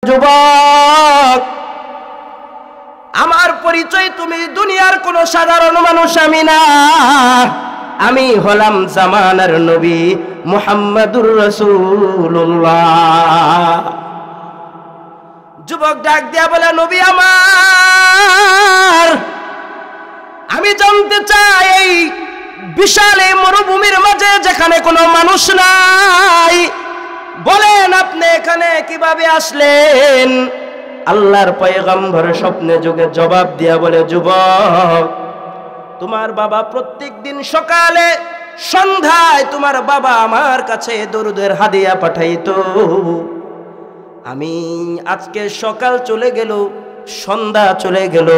যুবক, আমার পরিচয় তুমি দুনিয়ার কোনো সাধারণ মানুষ আমি না, আমি হলাম জামানার নবী মুহাম্মাদুর রাসূলুল্লাহ। যুবক ডাক দিয়া বলে, নবী আমার, আমি জানতে চাই এই বিশাল এই মরুভূমির মাঝে যেখানে কোনো মানুষ নাই, বলেন আপনি এখানে কিভাবে আসলেন? আল্লাহর পয়গম্বর স্বপ্নে যুগে জবাব দিয়া বলে, যুবক, তোমার বাবা প্রত্যেক দিন সকালে সন্ধ্যায় তোমার বাবা আমার কাছে দরুদের হাদিয়া পাঠাইতো। আমি আজকে সকাল চলে গেল, সন্ধ্যা চলে গেল,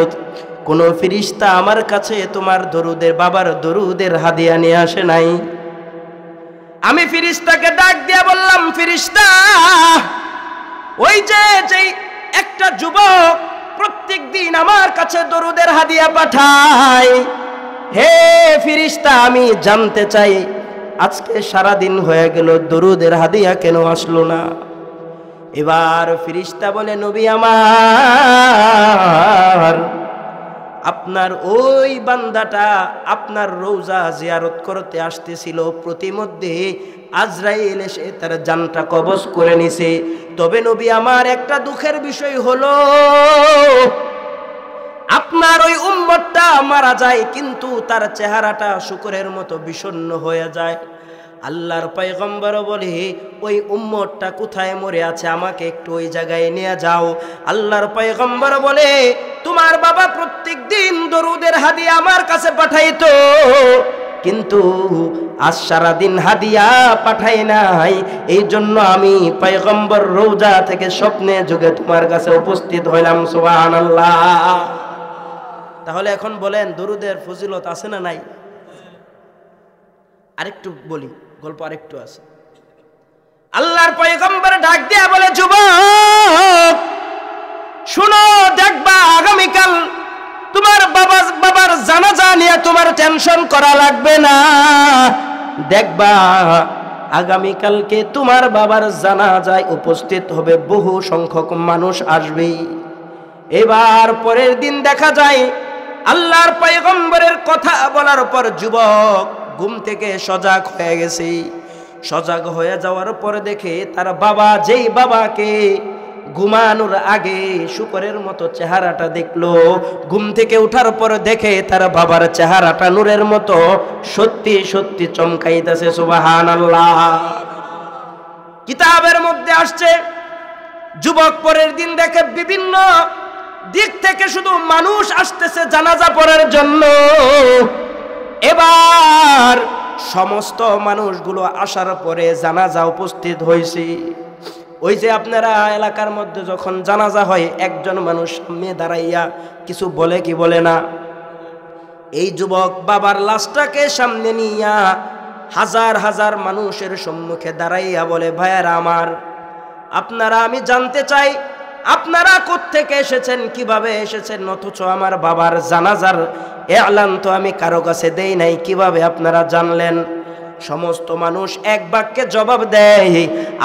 কোনো ফেরেশতা আমার কাছে তোমার দরুদের বাবার দরুদের হাদিয়া নিয়ে আসে নাই। আমি ফেরেশতাকে ডাক দিয়া বললাম, ফেরেশতা, ওই যে একটা যুবক প্রত্যেক দিন আমার কাছে দরুদের হাদিয়া পাঠায়, হে ফেরেশতা, আমি জানতে চাই আজকে সারা দিন হয়ে গেল দরুদের হাদিয়া কেন আসলো না? এবার ফেরেশতা বলে, নবী আমার, আপনার ওই বান্দাটা আপনার রওজা জিয়ারত করতে আসতেছিল, প্রতিমধ্যে আজরাইল এসে তার জানটা কবজ করে নিছে। তবে নবী আমার, একটা দুঃখের বিষয় হলো আপনার ওই উম্মতটা মারা যায়, কিন্তু তার চেহারাটা শুকরের মতো বিষণ্ণ হয়ে যায়। আল্লাহর পয়গম্বর বলে, ওই উম্মতটা কোথায় মরে আছে, আমাকে একটু ওই জায়গায় নিয়ে যাও। আল্লাহর পয়গম্বর বলে, তোমার বাবা প্রত্যেক দিন দরুদের হাদিয়া আমার কাছে পাঠাইতো, কিন্তু আজ সারাদিন হাদিয়া পাঠাই নাই, এই জন্য আমি পয়গম্বর রওজা থেকে স্বপ্নে যুগে তোমার কাছে উপস্থিত হইলাম। সুবহানাল্লাহ। তাহলে এখন বলেন, দরুদের ফজিলত আছে না নাই? আরেকটু বলি, গল্প আরেকটু আছে। আল্লাহর পয়গম্বর ডাক দিয়া বলে, যুবক শুনো, দেখবা আগামীকাল তোমার বাবার জানাজা নিয়ে তোমার টেনশন করা লাগবে না। দেখবা আগামীকালকে তোমার বাবার জানাজায় উপস্থিত হবে বহু সংখ্যক মানুষ আসবে। এবার পরের দিন দেখা যায় আল্লাহর পয়গম্বরের কথা বলার পর যুবক ঘুম থেকে সজাগ হয়ে গেছে। সজাগ হয়ে যাওয়ার পর দেখে তার বাবা, যেই বাবাকে ঘুমানোর আগে শুকরের মতো চেহারাটা দেখলো, ঘুম থেকে ওঠার পর দেখে তার বাবার চেহারাটা নূরের মতো সত্যি সত্যি চমকাইতেছে। সুবহানাল্লাহ। কিতাবের মধ্যে আসছে, যুবক পরের দিন দেখে বিভিন্ন দিক থেকে শুধু মানুষ আসতেছে জানাজা পড়ার জন্য। এবার সমস্ত মানুষগুলো আসার পরে জানাজা উপস্থিত হয়েছে। ওই যে আপনারা এলাকার মধ্যে যখন জানাজা হয়, একজন মানুষ সামনে দাঁড়াইয়া কিছু বলে কি বলে না? এই যুবক বাবার লাশটাকে সামনে নিয়া হাজার হাজার মানুষের সম্মুখে দাঁড়াইয়া বলে, ভাইয়ারা আমার, আপনারা, আমি জানতে চাই আপনারা কোত্থেকে এসেছেন, কিভাবে এসেছেন, অথচ আমার বাবার জানাজার এলান তো আমি কারো কাছে দেই নাই, কিভাবে আপনারা জানলেন? সমস্ত মানুষ এক বাক্যে জবাব দেয়,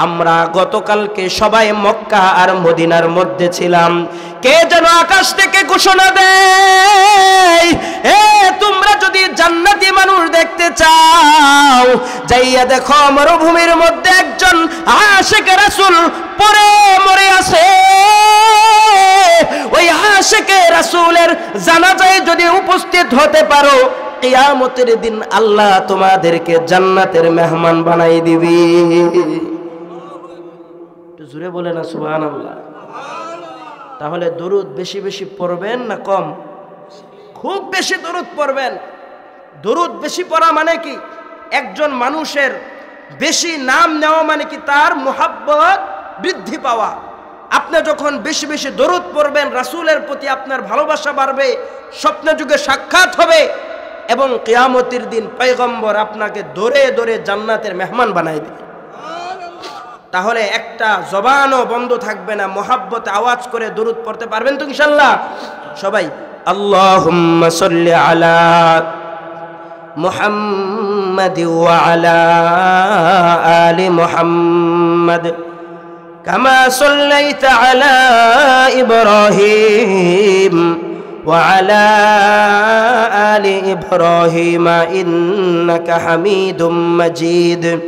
আমরা গতকালকে সবাই মক্কা আর মদিনার মধ্যে ছিলাম। কে যেন আকাশ থেকে ঘোষণা দেয়, এ তোমরা যদি জান্নাতি মানুষ দেখতে চাও, যাইয়া দেখো মরুভূমির মধ্যে একজন আশিক রাসূল পড়ে মরে আছে। ওই আশিক রাসূলের জানাজায় যদি উপস্থিত হতে পারো, কিয়ামতের দিন আল্লাহ তোমাদেরকে জান্নাতের মেহমান বানাই দিবি। একটু জোরে বলে না সুবহানাল্লাহ। তাহলে দরুদ বেশি বেশি পড়বেন না কম? খুব বেশি দরুদ পড়বেন। দরুদ বেশি পড়া মানে কি? একজন মানুষের বেশি নাম নেওয়া মানে কি? তার মুহাব্বত বৃদ্ধি পাওয়া। আপনি যখন বেশি বেশি দরুদ পড়বেন, রাসূলের প্রতি আপনার ভালোবাসা বাড়বে, স্বপ্ন যুগে সাক্ষাৎ হবে, এবং কিয়ামতের দিন পয়গম্বর আপনাকে ধরে ধরে জান্নাতের মেহমান বানাই দেবে। তাহলে একটা জবানও বন্ধ থাকবে না, মুহাব্বতে আওয়াজ করে দরুদ পড়তে পারবেন তো ইনশাআল্লাহ? সবাই আল্লাহুম্মা সাল্লি আলা মুহাম্মাদ ওয়া আলা আলি মুহাম্মাদ كما صليت على إبراهيم وعلى آل إبراهيم إنك حميد مجيد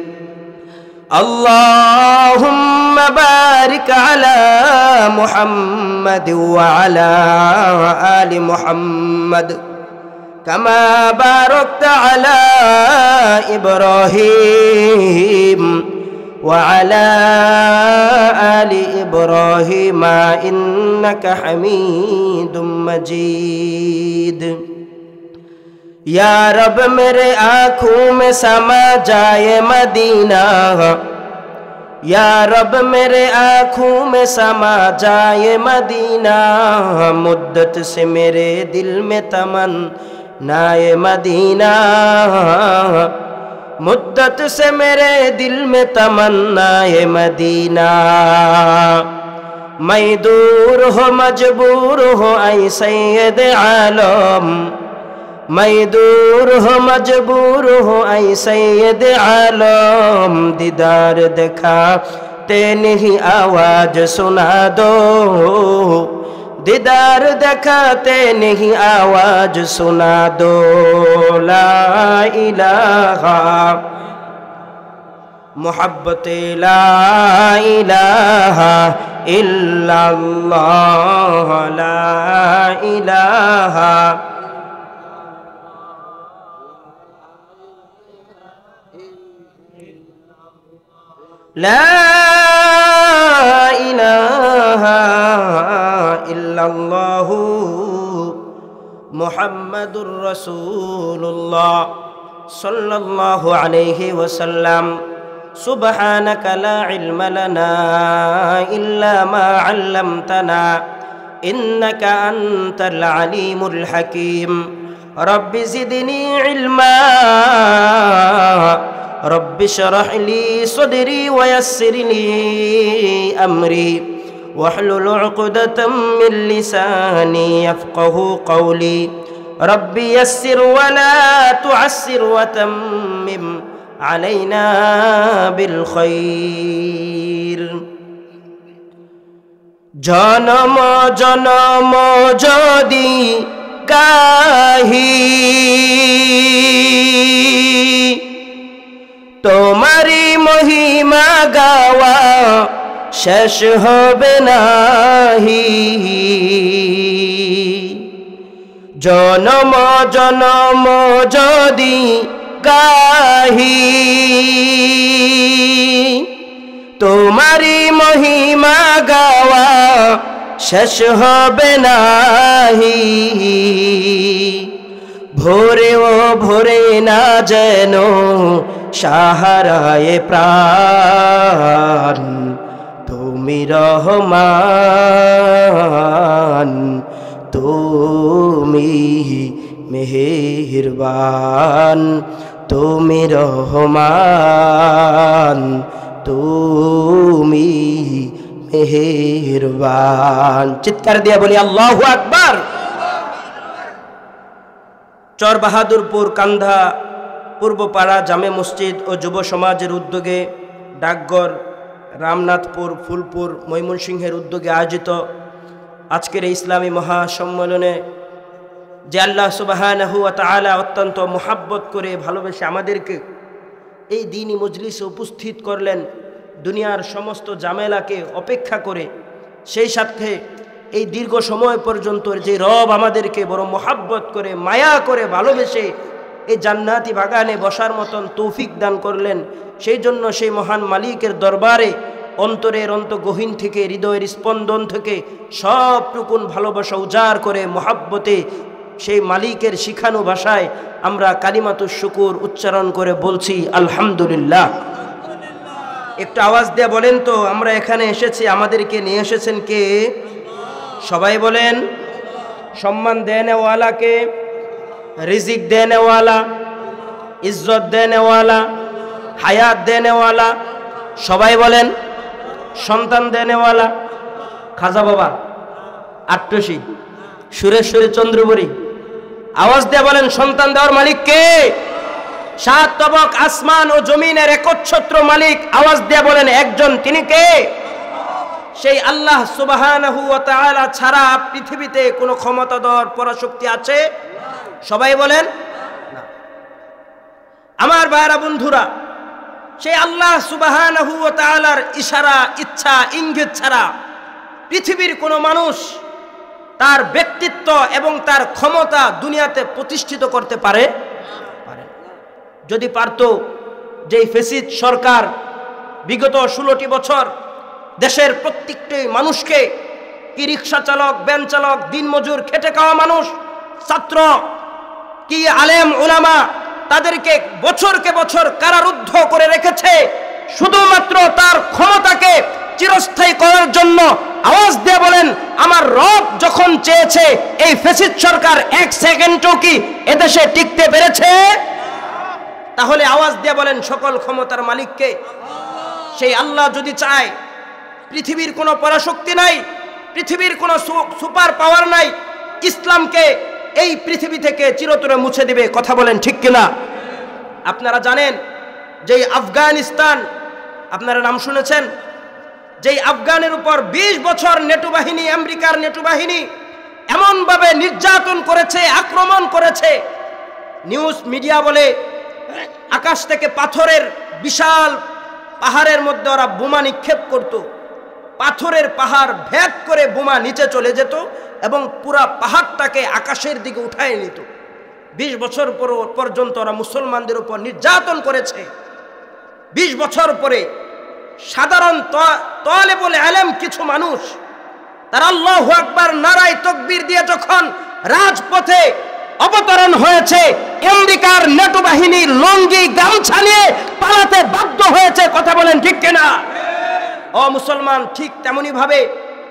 اللهم بارك على محمد وعلى آل محمد كما باركت على إبراهيم وعلى آل إبراهيم إنك حميد مجيد या रब मेरे आँखों में समा जाए मदीना या रब मेरे आँखों में समा जाए मदीना मुद्दत से मेरे दिल में तमन्नाए मदीना मुद्दत से मेरे दिल में तमन्नाए मदीना मैं दूर हो मजबूर हो ऐ सैयद आलम मैं दूर हो मजबूर हो ऐ सैयद आलम दीदार दिखाते नहीं आवाज सुना दो दीदार दिखाते नहीं आवाज सुना दो ला इलाहा मोहब्बत ला इलाहा इल्लल्लाह ला इलाहा لا إله إلا الله محمد رسول الله صلى الله عليه وسلم سبحانك لا علم لنا إلا ما علمتنا إنك أنت العليم الحكيم رب زدني علما رب اشرح لي صدري ويسر لي أمري واحلل عقدة من لساني يفقه قولي رب يسر ولا تعسر وتمم علينا بالخير جنم جنم جدي গাহি তোমারি মহিমা গাওয়া শেষ হবে নাহি জনম জনম যদি গাহি তোমারি মহিমা গাওয়া শেষ হবে নাহি ভোরে ও ভোরে না যেন সাহারায়ে প্রাণ তুমি রহমান তুমি মেহেরবান তুমি রহমান তুমি মেহেরবান চিৎকার দিয়ে বলি আল্লাহু আকবার। চর বাহাদুরপুর কান্ধা পূর্বপাড়া জামে মসজিদ ও যুব সমাজের উদ্যোগে ডাকঘর রামনাথপুর ফুলপুর ময়মনসিংহের উদ্যোগে আয়োজিত আজকের এই ইসলামী মহাসম্মেলনে যে আল্লাহ সুবহানাহু ওয়া তাআলা অত্যন্ত মুহাব্বত করে ভালোবেসে আমাদেরকে এই দ্বীনি মজলিসে উপস্থিত করলেন, দুনিয়ার সমস্ত ঝামেলাকে অপেক্ষা করে সেই সাথে এই দীর্ঘ সময় পর্যন্ত যে রব আমাদেরকে বড় মুহাব্বত করে মায়া করে ভালোবেসে এই জান্নাতি বাগানে বসার মতন তৌফিক দান করলেন, সেই জন্য সেই মহান মালিকের দরবারে অন্তরের অন্তর্গহীন থেকে হৃদয়ের স্পন্দন থেকে সবটুকুন ভালোবাসা উজাড় করে মুহাব্বতে সেই মালিকের শিখানো ভাষায় আমরা কালিমাতুশ শুকুর উচ্চারণ করে বলছি আলহামদুলিল্লাহ। একটু আওয়াজ দিয়ে বলেন তো আমরা এখানে এসেছি, আমাদেরকে নিয়ে এসেছেন কে? সবাই বলেন। সম্মান দেনেওয়ালা কে? রিজিক দেনেওয়ালা, ইজ্জত দেনেওয়ালা, হায়াত দেনেওয়ালা, সবাই বলেন। সন্তান দেনেওয়ালা খাজা বাবা, আট্টসি, সুরেশ্বরী চন্দ্রপুরী, আওয়াজ দিয়ে বলেন সন্তান দেওয়ার মালিক কে? সাত তবক আসমান ও জমিনের একচ্ছত্র মালিক, আওয়াজ দিয়ে বলেন একজন, তিনি কে? সেই আল্লাহ সুবহানাহু ওয়া তাআলা ছাড়া পৃথিবীতে কোনো ক্ষমতাধর পরাশক্তি আছে? সবাই বলেন না। আমার ভাইরা বন্ধুরা, সেই আল্লাহ সুবহানাহু ওয়া তাআলার ইশারা, ইচ্ছা, ইঙ্গিত ছাড়া পৃথিবীর কোনো মানুষ তার ব্যক্তিত্ব এবং তার ক্ষমতা দুনিয়াতে প্রতিষ্ঠিত করতে পারে? যদি পারত, যেই ফ্যাসিস্ট সরকার বিগত 16টি বছর দেশের প্রত্যেকটি মানুষকে, কি রিক্সা চালক, ভ্যান চালক, দিনমজুর, খেটে খাওয়া মানুষ, ছাত্র, কি আলেম উলামা, তাদেরকে বছরকে বছর কারারুদ্ধ করে রেখেছে শুধুমাত্র তার ক্ষমতাকে চিরস্থায়ী করার জন্য। আওয়াজ দিয়ে বলেন, আমার রব যখন চেয়েছে এই ফ্যাসিস্ট সরকার এক সেকেন্ডও কি এদেশে টিকতে পেরেছে? তাহলে আওয়াজ দিয়ে বলেন, সকল ক্ষমতার মালিককে? সেই আল্লাহ যদি চায়, পৃথিবীর কোনো পরাশক্তি নাই, পৃথিবীর কোনো সুপার পাওয়ার নাই, ইসলামকে এই পৃথিবী থেকে চিরতরে মুছে দিবে। কথা বলেন ঠিক কিনা? আপনারা জানেন যেই আফগানিস্তান, আপনারা নাম শুনেছেন, যেই আফগানের উপর 20 বছর নেটো বাহিনী, আমেরিকার নেটো বাহিনী এমনভাবে নির্যাতন করেছে, আক্রমণ করেছে, নিউজ মিডিয়া বলে আকাশ থেকে পাথরের বিশাল পাহাড়ের মধ্যে ওরা বোমা নিক্ষেপ করত, পাথরের পাহাড় ভেদ করে বোমা নিচে চলে যেত এবং পুরা পাহাড়টাকে আকাশের দিকে উঠায় নিত। 20 বছর পর্যন্ত ওরা মুসলমানদের উপর নির্যাতন করেছে। 20 বছর পরে সাধারণ তালেবুল ইলম কিছু মানুষ, তারা আল্লাহু আকবার নারায়ে তাকবীর দিয়ে যখন রাজপথে অবতরণ হয়েছে, আমেরিকার নেটো বাহিনী লঙ্গি গামছা নিয়ে পালাতে বাধ্য হয়েছে। কথা বলেন ঠিক কিনা? ও মুসলমান, ঠিক তেমনি ভাবে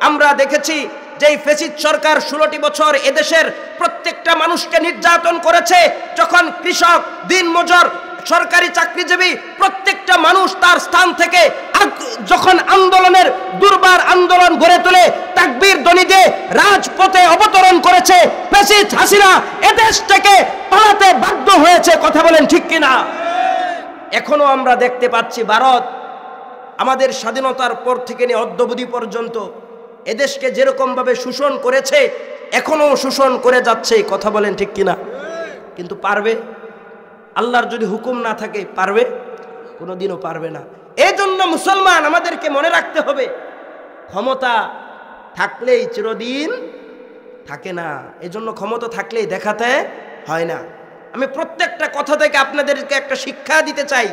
আমরা দেখেছি যেই ফ্যাসিস্ট সরকার 16টি বছর এদেশের প্রত্যেকটা মানুষকে নির্যাতন করেছে। যখন কৃষক, দিনমজুর, সরকারি চাকরিজীবী প্রত্যেকটা মানুষ তার স্থান থেকে যখন আন্দোলনের দুর্বার আন্দোলন গড়ে তুলে তাকবীর ধ্বনি দিয়ে রাজপথে অবতরণ করেছে, ফ্যাসিস্ট হাসিনা এদেশ থেকে পালাতে বাধ্য হয়েছে। কথা বলেন ঠিক কিনা? এখনো আমরা দেখতে পাচ্ছি ভারত আমাদের স্বাধীনতার পর থেকে নিয়ে অদ্যাবধি পর্যন্ত এদেশকে যেরকম ভাবে শোষণ করেছে, এখনো শোষণ করে যাচ্ছে। কথা বলেন ঠিক কিনা? কিন্তু পারবে? আল্লাহর যদি হুকুম না থাকে পারবে? কোনোদিনও পারবে না। এই জন্য মুসলমান আমাদেরকে মনে রাখতে হবে, ক্ষমতা থাকলেই চিরদিন থাকে না। এই জন্য ক্ষমতা থাকলেই দেখাতে হয় না। আমি প্রত্যেকটা কথা থেকে আপনাদেরকে একটা শিক্ষা দিতে চাই।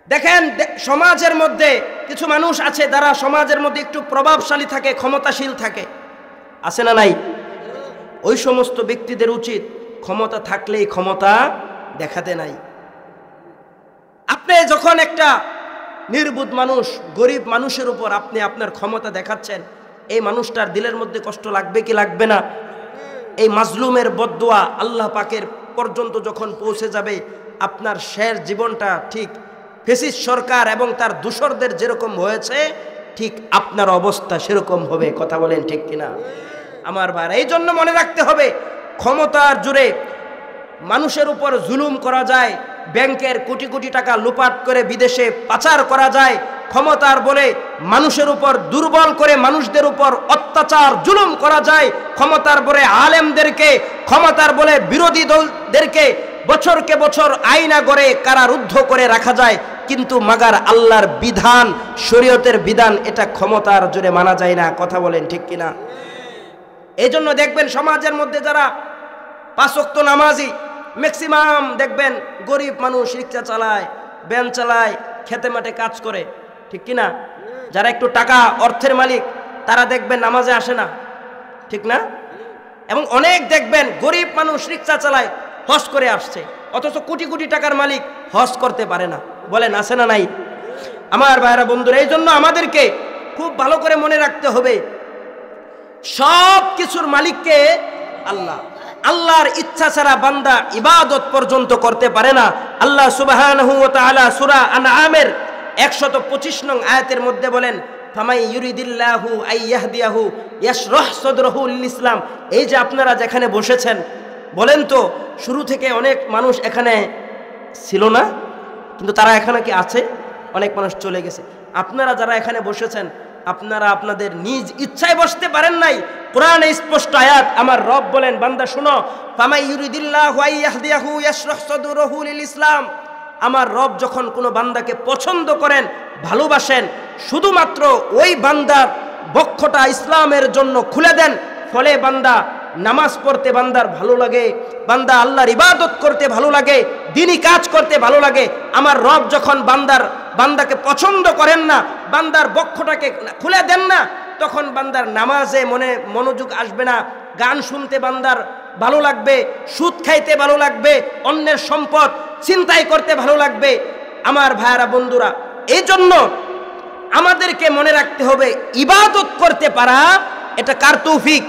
দেখেন, সমাজের মধ্যে কিছু মানুষ আছে যারা সমাজের মধ্যে একটু প্রভাবশালী থাকে, ক্ষমতাশীল থাকে, আছে না নাই? ওই সমস্ত ব্যক্তিদের উচিত ক্ষমতা থাকলেই ক্ষমতা দেখাতে নাই। আপনি যখন একটা নির্বুধ মানুষ, গরিব মানুষের উপর আপনি আপনার ক্ষমতা দেখাচ্ছেন, এই মানুষটার দিলের মধ্যে কষ্ট লাগবে কি লাগবে না? এই মাজলুমের বদদুয়া আল্লাহ পাকের পর্যন্ত যখন পৌঁছে যাবে, আপনার শেষ জীবনটা ঠিক ফ্যাসিস্ট সরকার এবং তার দূষরদের যেরকম হয়েছে, ঠিক আপনার অবস্থা সেরকম হবে। কথা বলেন ঠিক কিনা? আমার ভাই, এই জন্য মনে রাখতে হবে, ক্ষমতার জোরে মানুষের উপর জুলুম করা যায়, ব্যাংকের কোটি কোটি টাকা লুপাট করে বিদেশে পাচার করা যায়, ক্ষমতার বলে মানুষের উপর দুর্বল করে মানুষদের উপর অত্যাচার জুলুম করা যায়, ক্ষমতার বলে আলেমদেরকে, ক্ষমতার বলে বিরোধী দলদেরকে বছরকে বছর আইনা গড়ে কারারুদ্ধ করে রাখা যায়। কিন্তু মাগার আল্লাহর বিধান, শরীয়তের বিধান, এটা ক্ষমতার জোরে মানা যায় না। কথা বলেন ঠিক কিনা? এই জন্য দেখবেন সমাজের মধ্যে যারা 5 ওয়াক্ত নামাজি, ম্যাক্সিমাম দেখবেন গরিব মানুষ, রিক্সা চালায়, ভ্যান চালায়, খেতে মাঠে কাজ করে, ঠিক কিনা? যারা একটু টাকা অর্থের মালিক, তারা দেখবেন নামাজে আসে না, ঠিক না? এবং অনেক দেখবেন গরিব মানুষ রিক্সা চালায়, হজ করে আসছে, অথচ কোটি কোটি টাকার মালিক হজ করতে পারে না। বলেন আছে না নাই? আমার ভাইরা বন্ধুরা, এই জন্য আমাদেরকে খুব ভালো করে মনে রাখতে হবে, সব কিছুর মালিককে আল্লাহ। আল্লাহর ইচ্ছা ছাড়া বান্দা ইবাদত পর্যন্ত করতে পারে না। আল্লাহ সুবহানাহু ওয়া তাআলা সূরা আনআমের 125 নং আয়াতের মধ্যে বলেন, ফামাই ইউরিদিল্লাহু আইয়াহদিয়াহু ইয়াশরাহ সাদরাহু লিল ইসলাম। এই যে আপনারা যেখানে বসেছেন, বলেন তো শুরু থেকে অনেক মানুষ এখানে ছিল না? কিন্তু তারা এখানে কি আছে? অনেক মানুষ চলে গেছে। আপনারা যারা এখানে বসেছেন আপনারা আপনাদের নিজ ইচ্ছায় বসতে পারেন নাই। কোরআনে স্পষ্ট আয়াত, আমার রব বলেন, বান্দা শুনো, ফামাই ইউরিদিল্লাহু আইয়াহদিয়াহু ইয়াশরাহ সাদরাহু লিল ইসলাম। আমার রব যখন কোনো বান্দাকে পছন্দ করেন, ভালোবাসেন, শুধুমাত্র ওই বান্দার বক্ষটা ইসলামের জন্য খুলে দেন। ফলে বান্দা নামাজ পড়তে বান্দার ভালো লাগে, বান্দা আল্লাহর ইবাদত করতে ভালো লাগে, দ্বীনি কাজ করতে ভালো লাগে। আমার রব যখন বান্দাকে পছন্দ করেন না, বান্দার বক্ষটাকে খুলে দেন না, তখন বান্দার নামাজে মনোযোগ আসবে না, গান শুনতে বান্দার ভালো লাগবে, সুদ খাইতে ভালো লাগবে, অন্যের সম্পদ চিন্তাই করতে ভালো লাগবে। আমার ভাইয়ারা, বন্ধুরা, এই জন্য আমাদেরকে মনে রাখতে হবে, ইবাদত করতে পারা এটা কার তৌফিক?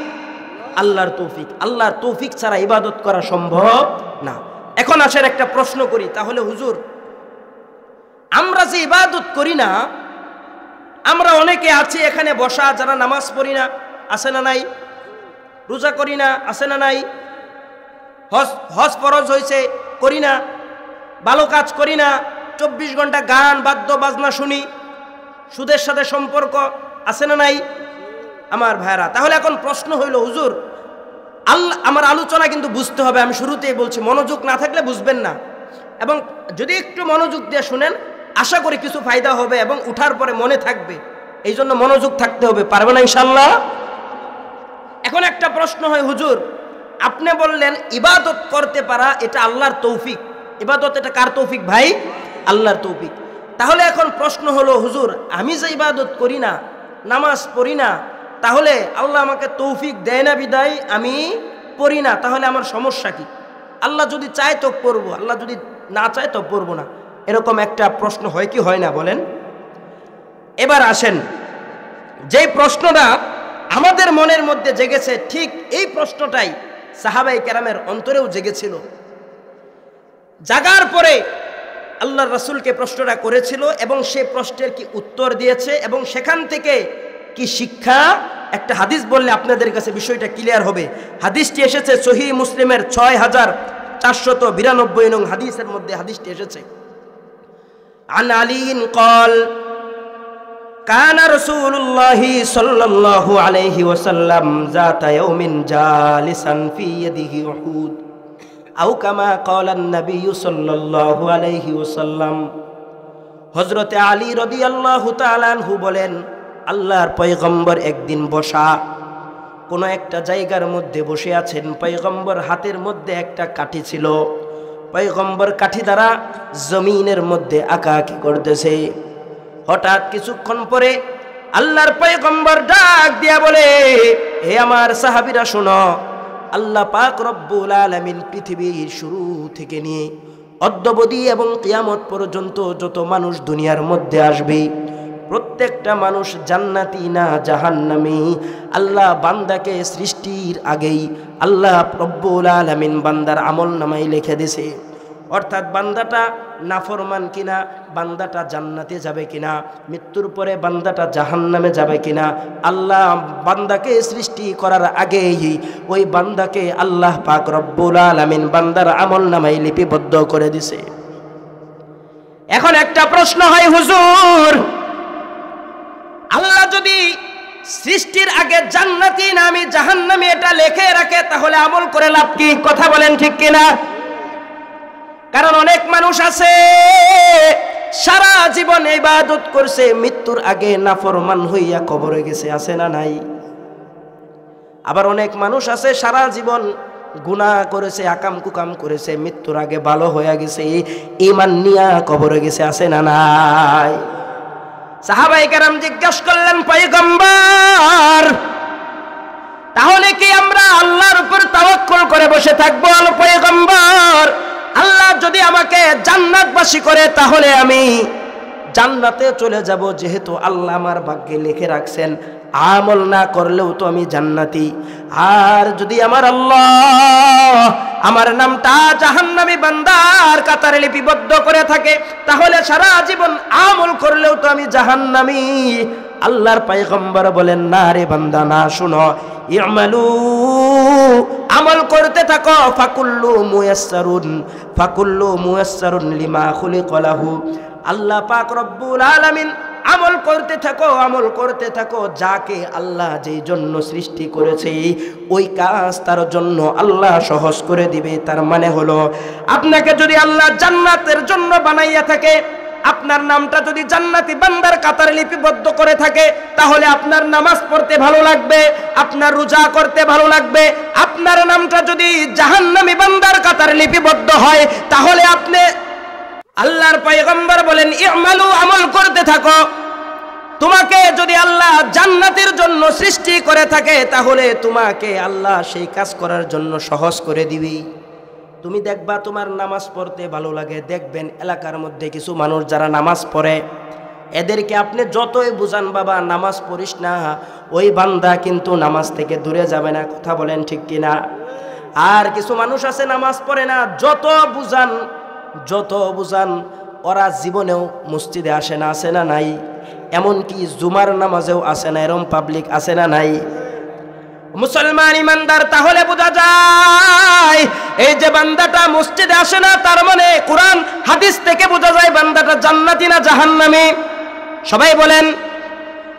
আল্লাহর তৌফিক। আল্লাহর তৌফিক ছাড়া ইবাদত করা সম্ভব না। এখন আসেন একটা প্রশ্ন করি, তাহলে হুজুর, আমরা যে ইবাদত করি না, আমরা অনেকে আছি এখানে বসা যারা নামাজ পড়ি না, আছে না নাই? রোজা করি না, আছে না নাই? হজ ফরজ হয়েছে, করি না, ভালো কাজ করি না, 24 ঘন্টা গান বাদ্য বাজনা শুনি, সুদের সাথে সম্পর্ক, আছে না নাই? আমার ভাইরা, তাহলে এখন প্রশ্ন হইল, হুজুর, আমার আলোচনা কিন্তু বুঝতে হবে, আমি শুরুতেই বলছি, মনোযোগ না থাকলে বুঝবেন না, এবং যদি একটু মনোযোগ দিয়ে শুনেন আশা করি কিছু ফায়দা হবে এবং উঠার পরে মনে থাকবে। এই জন্য মনোযোগ থাকতে হবে, পারবে না ইনশাল্লাহ? এখন একটা প্রশ্ন হয়, হুজুর, আপনি বললেন ইবাদত করতে পারা এটা আল্লাহর তৌফিক। ইবাদত এটা কার তৌফিক ভাই? আল্লাহর তৌফিক। তাহলে এখন প্রশ্ন হলো, হুজুর, আমি যে ইবাদত করি না, নামাজ পড়ি না, তাহলে আল্লাহ আমাকে তৌফিক দেয় না বিদায় আমি পড়ি না, তাহলে আমার সমস্যা কি? আল্লাহ যদি চায় তো পড়বো, আল্লাহ যদি না চায় তো পড়বো না। এরকম একটা প্রশ্ন হয় কি হয় না বলেন? এবার আসেন, যেই প্রশ্নটা আমাদের মনের মধ্যে জেগেছে, ঠিক এই প্রশ্নটাই সাহাবায়ে কেরামের অন্তরেও জেগেছিল। জাগার পরে আল্লাহর রাসূলকে প্রশ্নটা করেছিল এবং সে প্রশ্নের কি উত্তর দিয়েছে এবং সেখান থেকে কি শিক্ষা, একটা হাদিস বললে আপনাদের কাছে বিষয়টা ক্লিয়ার হবে। হাদিসটি এসেছে সহিহ মুসলিমের 6492 নং হাদিসের মধ্যে হাদিসটি এসেছে। আন আলীন ক্বাল কানা রাসূলুল্লাহি সাল্লাল্লাহু আলাইহি ওয়াসাল্লাম যাতা ইয়াউমিন জালিসান ফি ইয়াদিহি উহুদ আও কামা ক্বালান নবী সাল্লাল্লাহু আলাইহি ওয়াসাল্লাম। হযরতে আলী রাদিয়াল্লাহু তাআলা আনহু বলেন, আল্লাহর পয়গম্বর একদিন বসা কোনো একটা জায়গার মধ্যে বসে আছেন। পয়গম্বর হাতের মধ্যে একটা কাঠি ছিল, পয়গম্বর কাঠি দ্বারা জমিনের মধ্যে আঁকাআঁকি করতেছে। হঠাৎ কিছুক্ষণ পরে আল্লাহর পয়গম্বর ডাক দিয়া বলে, হে আমার সাহাবীরা শোনো, আল্লাহ পাক রব্বুল আলামিন পৃথিবীর শুরু থেকে নিয়ে অদ্যাবধি এবং কিয়ামত পর্যন্ত যত মানুষ দুনিয়ার মধ্যে আসবে, প্রত্যেকটা মানুষ জান্নাতি না জাহান্নামী। আল্লাহ বান্দাকে সৃষ্টির আগেই আল্লাহ রব্বুল আলামিন বান্দার আমলনামায় লিখে দিয়েছে। অর্থাৎ বান্দাটা নাফরমান কিনা, বান্দাটা জান্নাতে যাবে কিনা, মৃত্যুর পরে বান্দাটা জাহান্নামে যাবে কিনা, আল্লাহ বান্দাকে সৃষ্টি করার আগেই ওই বান্দাকে আল্লাহ পাক রব্বুল আলামিন বান্দার আমলনামায় লিপিবদ্ধ করে দিয়েছে। এখন একটা প্রশ্ন হয়, হুজুর, আল্লাহ যদি সৃষ্টির আগে জান্নাতি না আমি জাহান্নামী এটা লিখে রাখে, তাহলে আমল করে লাভ কি? কথা বলেন ঠিক কিনা? কারণ অনেক মানুষ আছে সারা জীবন ইবাদত করছে, মৃত্যুর আগে নাফরমান হইয়া কবরে গেছে, আছে না নাই? আবার অনেক মানুষ আছে সারা জীবন গুনাহ করেছে, আকাম কুকাম করেছে, মৃত্যুর আগে ভালো হয়ে গেছে, ঈমান নিয়া কবরে গেছে, আছে না নাই? সাহাবায়ে কেরাম জিজ্ঞাসা করলেন, পয়গম্বর, তাহলে কি আমরা আল্লাহর উপর তাওয়াক্কুল করে বসে থাকবো? পয়গম্বর, আল্লাহ যদি আমাকে জান্নাতবাসী করে তাহলে আমি জান্নাতে চলে যাব, যেহেতু আল্লাহ আমার ভাগ্যে লিখে রাখছেন আমল না করলেও তো আমি জান্নাতি। আর যদি আমার আল্লাহ আমার নামটা জাহান্নামী বান্দার কাতারে লিপিবদ্ধ করে থাকে, তাহলে সারা জীবন আমল করলেও তো আমি জাহান্নামী। আল্লাহর পয়গম্বর বলেন, না রে বান্দা, না, শুনো, ইমালু, আমল করতে থাকো, ফাকুল্লু মুয়াসসারুন লিমা খুলিকা লাহু। আল্লাহ পাক রব্বুল আলামিন আমল করতে থাকো, আমল করতে থাকো। যাকে আল্লাহ যেই জন্য সৃষ্টি করেছে ওই কাজ তার জন্য আল্লাহ সহজ করে দিবে। তার মানে হলো আপনাকে যদি আল্লাহ জান্নাতের জন্য বানাইয়া থাকে, আপনার নামটা যদি জান্নাতি বান্দার কাতারে লিপিবদ্ধ করে থাকে, তাহলে আপনার নামাজ পড়তে ভালো লাগবে, আপনার রোজা করতে ভালো লাগবে। আপনার নামটা যদি জাহান্নামী বান্দার কাতারে লিপিবদ্ধ হয়, তাহলে আপনি, আল্লাহর পয়গম্বর বলেন ইমালু, আমল করতে থাকো। তোমাকে যদি আল্লাহ জান্নাতের জন্য সৃষ্টি করে থাকে, তাহলে তোমাকে আল্লাহ সেই কাজ করার জন্য সহজ করে দিবে। তুমি দেখবা তোমার নামাজ পড়তে ভালো লাগে। দেখবেন এলাকার মধ্যে কিছু মানুষ যারা নামাজ পড়ে, এদেরকে আপনি যতই বুঝান বাবা নামাজ পড়িস না, ওই বান্দা কিন্তু নামাজ থেকে দূরে যাবে না। কথা বলেন ঠিক কিনা? আর কিছু মানুষ আছে নামাজ পড়ে না, যত বুঝান ওরা জীবনেও মসজিদে আসে না। আসে না নাই? এমনকি জুমার নামাজেও আসে না। এরম পাবলিক আছে না নাই? মুসলমান ইমানদার, তাহলে বোঝা যায় এই যে বান্দাটা মসজিদে আসে না, তার মানে কোরআন হাদিস থেকে বোঝা যায় বান্দাটা জান্নাতি না জাহান্নামী। সবাই বলেন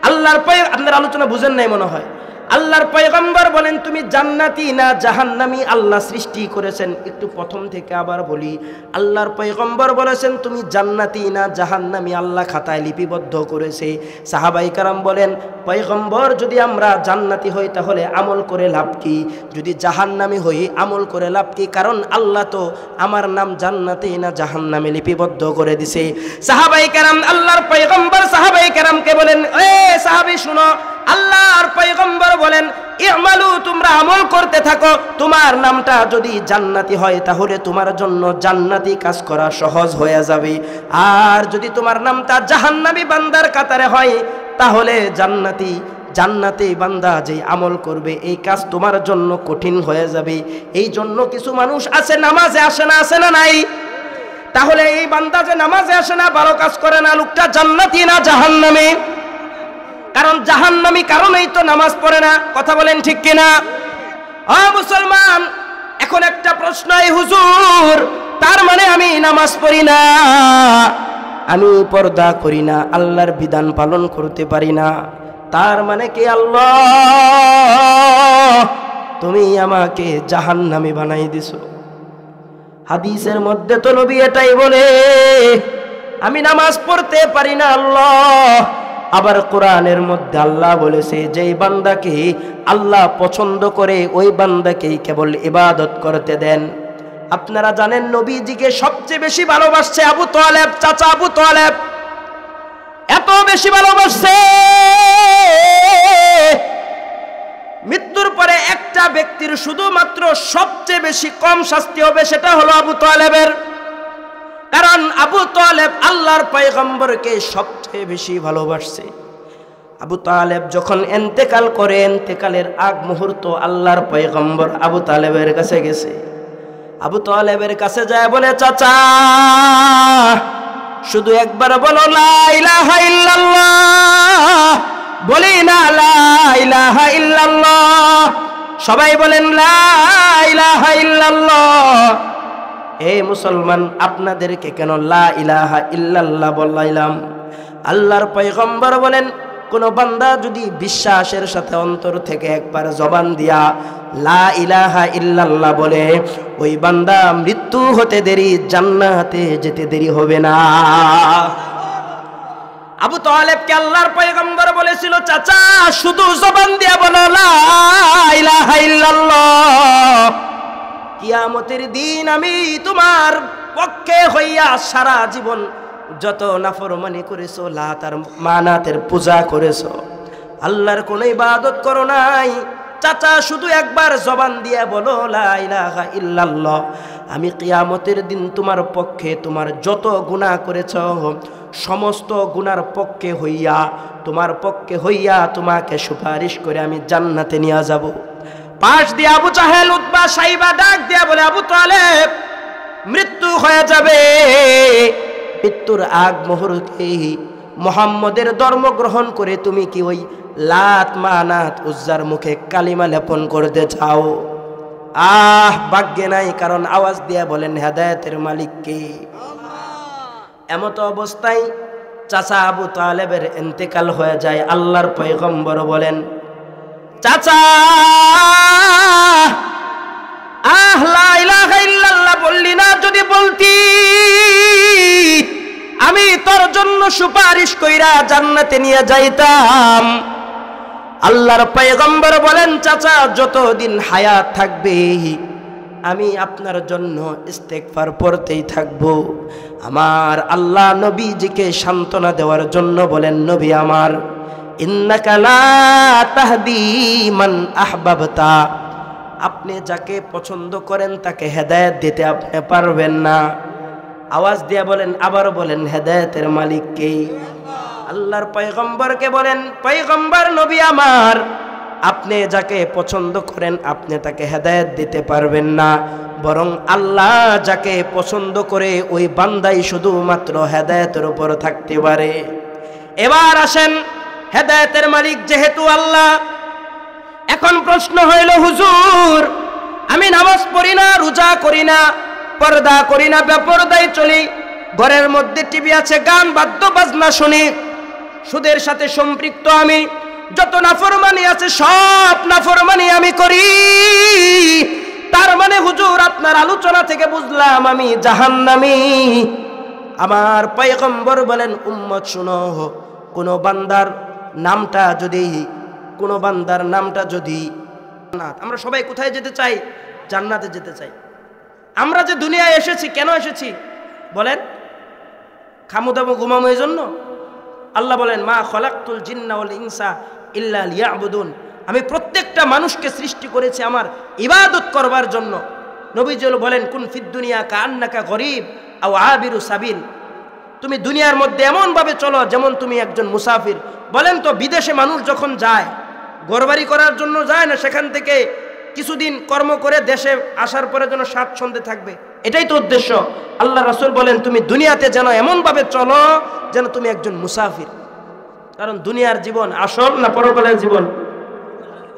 আল্লাহর আপনার আলোচনা বুঝেন নাই মনে হয়। আল্লাহর পয়গম্বর বলেন তুমি জান্নাতি না জাহান্নামী আল্লাহ সৃষ্টি করেছেন। একটু প্রথম থেকে আবার বলি, আল্লাহর পয়গম্বর বলেছেন তুমি জান্নাতি না জাহান্নামী আল্লাহ খাতায় লিপিবদ্ধ করেছে। সাহাবাই কারাম বলেন পয়গম্বর যদি আমরা জান্নাতি হই তাহলে আমল করে লাভ কি, যদি জাহান্নামী হই আমল করে লাভ কি? কারণ আল্লাহ তো আমার নাম জান্নাতি না জাহান্নামী লিপিবদ্ধ করে দিছে। সাহাবাই কারাম আল্লাহর পয়গম্বর সাহাবাই কারামকে বলেন এ সাহাবী শুনো, আল্লাহর পয়গম্বর বলেন ইমালু, তোমরা আমল করতে থাকো। তোমার নামটা যদি জান্নাতি হয় তাহলে তোমার জন্য জান্নাতি কাজ করা সহজ হয়ে যাবে। আর যদি তোমার নামটা জাহান্নামী বান্দার কাতারে হয় তাহলে জান্নাতি বান্দা যে আমল করবে এই কাজ তোমার জন্য কঠিন হয়ে যাবে। এই জন্য কিছু মানুষ আছে নামাজে আসে না। আসে না নাই? তাহলে এই বান্দা যে নামাজে আসে না, ভালো কাজ করে না, লোকটা জান্নাতি না জাহান্নামী? কারণ জাহান্নামী কারণেই তো নামাজ পড়ে না। কথা বলেন ঠিক কিনা? ও মুসলমান, এখন একটা প্রশ্ন, এই হুজুর তার মানে আমি নামাজ পড়ি না, আমি পর্দা করি না, আল্লাহর বিধান পালন করতে পারি না, তার মানে কি আল্লাহ তুমি আমাকে জাহান্নামী বানাই দিছো? হাদিসের মধ্যে তো নবী এটাই বলে আমি নামাজ পড়তে পারি না আল্লাহ। আবার কোরআনের মধ্যে আল্লাহ বলেছে যেই বান্দাকে আল্লাহ পছন্দ করে ওই বান্দাকেই কেবল ইবাদত করতে দেন। আপনারা জানেন নবীজিকে সবচেয়ে বেশি ভালোবাসছে আবু তালেব, চাচা আবু তালেব এত বেশি ভালোবাসছে, মৃত্যুর পরে একটা ব্যক্তির শুধুমাত্র সবচেয়ে বেশি কম শাস্তি হবে, সেটা হলো আবু তালেবের। কারণ আবু তালেব আল্লাহর পয়গম্বরকে সবচেয়ে বেশি ভালোবাসছে। আবু তালেব যখন ইন্তেকাল করে, ইন্তেকালের আগ মুহূর্ত আল্লাহর পয়গম্বর আবু তালেবের কাছে গেছে। আবু তালেবের কাছে যায় বলে চাচা শুধু একবার বলো লা ইলাহা ইল্লাল্লাহ। বলি না লা ইলাহা ইল্লাল্লাহ? সবাই বলেন লা ইলাহা ইল্লাল্লাহ। এ মুসলমান, আপনাদেরকে কেন লা ইলাহা ইল্লাল্লাহ বলাইলাম? আল্লাহর পয়গম্বর বলেন কোন বান্দা যদি বিশ্বাসের সাথে অন্তর থেকে একবার জবান দিয়া লা ইলাহা ইল্লাল্লাহ বলে, ওই বান্দা মৃত্যু হতে দেরি, জান্নাতে যেতে দেরি হবে না। আবু তালেবকে আল্লাহর পয়গম্বর বলেছিল চাচা শুধু জবান দিয়া বলো লা ইলাহা ইল্লাল্লাহ, কিয়ামতের দিন আমি তোমার পক্ষে হইয়া সারা জীবন যত নাফরমানি করেছো, লাত আর মানাতের পূজা করেছো, আল্লাহর কোন ইবাদত করো নাই, চাচা শুধু একবার জবান দিয়ে বলো লা ইলাহা ইল্লাল্লাহ, আমি কিয়ামতের দিন তোমার পক্ষে তোমার যত গুনাহ করেছো সমস্ত গুনার পক্ষে হইয়া তোমাকে সুপারিশ করে আমি জান্নাতে নিয়ে যাব। পাশ দিয়ে আবু জাহেল উতবা সাইবা ডাক দিয়া বলে আবু তালেব মৃত্যু হয়ে যাবে, মৃত্যুর আগ মুহূর্তে মুহাম্মদের ধর্ম গ্রহণ করে তুমি কি ওই লাত মানাত উজ্জার মুখে কালিমা লেপন করতে চাও? ভাগ্যে নাই, কারণ আওয়াজ দিয়া বলেন হেদায়েতের মালিক কে? এমত অবস্থায় চাচা আবু তালেবের ইন্তেকাল হয়ে যায়। আল্লাহর পয়গম্বর বলেন, চাচা লা ইলাহা ইল্লাল্লাহ বললি না, যদি বলতি আমি তোর জন্য সুপারিশ কইরা জান্নাতে নিয়ে যাইতাম। আল্লাহর পয়গম্বর বলেন, চাচা যতদিন হায়াত থাকবে আমি আপনার জন্য ইস্তেগফার পড়তেই থাকব। আমার আল্লাহ নবীজিকে সান্ত্বনা দেওয়ার জন্য বলেন, নবী আমার, ইন্নাকা লা তাহদি মান আহবাবতা, আপনি যাকে পছন্দ করেন তাকে হেদায়েত দিতে আপনি পারবেন না। আওয়াজ দিয়ে বলেন, আবারও বলেন, হেদায়েতের মালিক কে? আল্লাহর পয়গম্বরকে বলেন, পয়গম্বর নবী আমার, আপনি যাকে পছন্দ করেন আপনি তাকে হেদায়েত দিতে পারবেন না, বরং আল্লাহ যাকে পছন্দ করে ওই বান্দাই শুধুমাত্র হেদায়েতের উপর থাকতে পারে। এবার আসেন, হেদায়েতের মালিক যেহেতু আল্লাহ, এখন প্রশ্ন হইল, হুজুর আমি নামাজ পড়ি না, রোজা করি না, পর্দা করি না, বেপরদায় চলি, ঘরের মধ্যে টিভি আছে, গান বাদ্য বাজনা শুনি, সুদের সাথে সম্পৃক্ত, আমি যত নাফরমানি আছে সব নাফরমানি আমি করি, তার মানে হুজুর আপনার আলোচনা থেকে বুঝলাম আমি জাহান্নামী। আমার পয়গম্বর বলেন, উম্মত শুনো, কোন বান্দার নামটা যদি আমরা সবাই কোথায় যেতে চাই? জান্নাতে যেতে চাই। আমরা যে দুনিয়ায় এসেছি, কেন এসেছি বলেন? খামুদাবো ঘুমামো এই জন্য? আল্লাহ বলেন, মা খলাকতুল জিন্না ওয়াল ইনসা ইল্লা লিয়াবুদুন, আমি প্রত্যেকটা মানুষকে সৃষ্টি করেছি আমার ইবাদত করবার জন্য। নবীজি বলেন, কুন ফিদ দুনিয়া কাআন্নাকা গরীব আও আবিরু সাবিল, তুমি দুনিয়ার মধ্যে এমন ভাবে চলো যেমন তুমি একজন মুসাফির। বলেন তো, বিদেশে মানুষ যখন যায় ঘরবাড়ি করার জন্য যায় না, সেখান থেকে কিছুদিন কর্ম করে দেশে আসার পরে যেন স্বাচ্ছন্দ্যে থাকবে, এটাই তো উদ্দেশ্য। আল্লাহ রাসূল বলেন, তুমি দুনিয়াতে যেন এমন ভাবে চলো যেন তুমি একজন মুসাফির। কারণ দুনিয়ার জীবন আসল না পরকালের জীবন?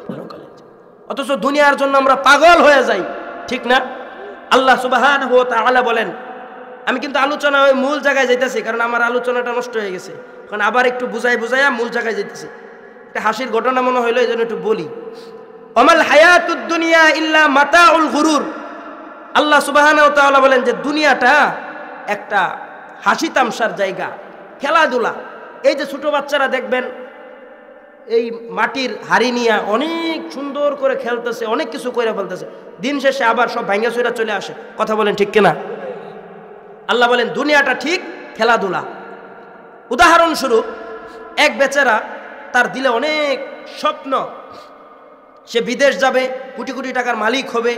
পরকালের জীবন। অথচ দুনিয়ার জন্য আমরা পাগল হয়ে যাই, ঠিক না? আল্লাহ সুবহানাহু ওয়া তাআলা বলেন, আমি কিন্তু আলোচনা ওই মূল জায়গায় যাইতেছি, কারণ আমার আলোচনাটা নষ্ট হয়ে গেছে, কারণ আবার একটু বুঝাইয়া মূল জায়গায় যাইতেছি। একটা হাসির ঘটনা মনে হইলো, এই জন্য একটু বলি। অমাল হায়াতুদ দুনিয়া ইল্লা মাতাউল গুরুর, আল্লাহ সুবহানাহু ওয়া তাআলা বলেন যে দুনিয়াটা একটা হাসি তামসার জায়গা, খেলাধুলা। এই যে ছোট বাচ্চারা দেখবেন এই মাটির হাড়ি নিয়ে অনেক সুন্দর করে খেলতেছে, অনেক কিছু করে ফেলতেছে, দিন শেষে আবার সব ভাঙ্গা চুরা চলে আসে। কথা বলেন ঠিক কিনা? আল্লাহ বলেন দুনিয়াটা ঠিক খেলাধুলা। উদাহরণস্বরূপ, এক বেচারা, তার দিলে অনেক স্বপ্ন, সে বিদেশ যাবে, কোটি কোটি টাকার মালিক হবে,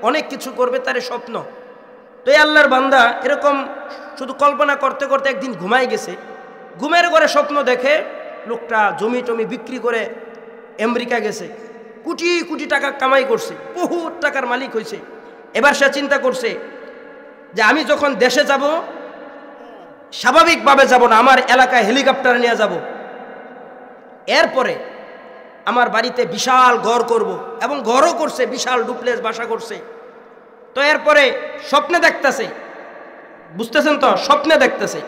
অনেক কিছু করবে, তার স্বপ্ন। তো এই আল্লাহর বান্দা এরকম শুধু কল্পনা করতে করতে একদিন ঘুমাই গেছে। ঘুমের ঘরে স্বপ্ন দেখে লোকটা জমি টমি বিক্রি করে আমেরিকা গেছে, কোটি কোটি টাকা কামাই করছে, বহুত টাকার মালিক হয়েছে। এবার সে চিন্তা করছে যে আমি যখন দেশে যাব স্বাভাবিকভাবে যাব না, আমার এলাকায় হেলিকপ্টার নিয়ে যাব, এরপরে আমার বাড়িতে বিশাল ঘর করব, এবং ঘরও করছে, বিশাল ডুপ্লেক্স বাসা করছে। তো এরপরে স্বপ্নে দেখতেছে, বুঝতেছেন তো, স্বপ্নে দেখতেছে।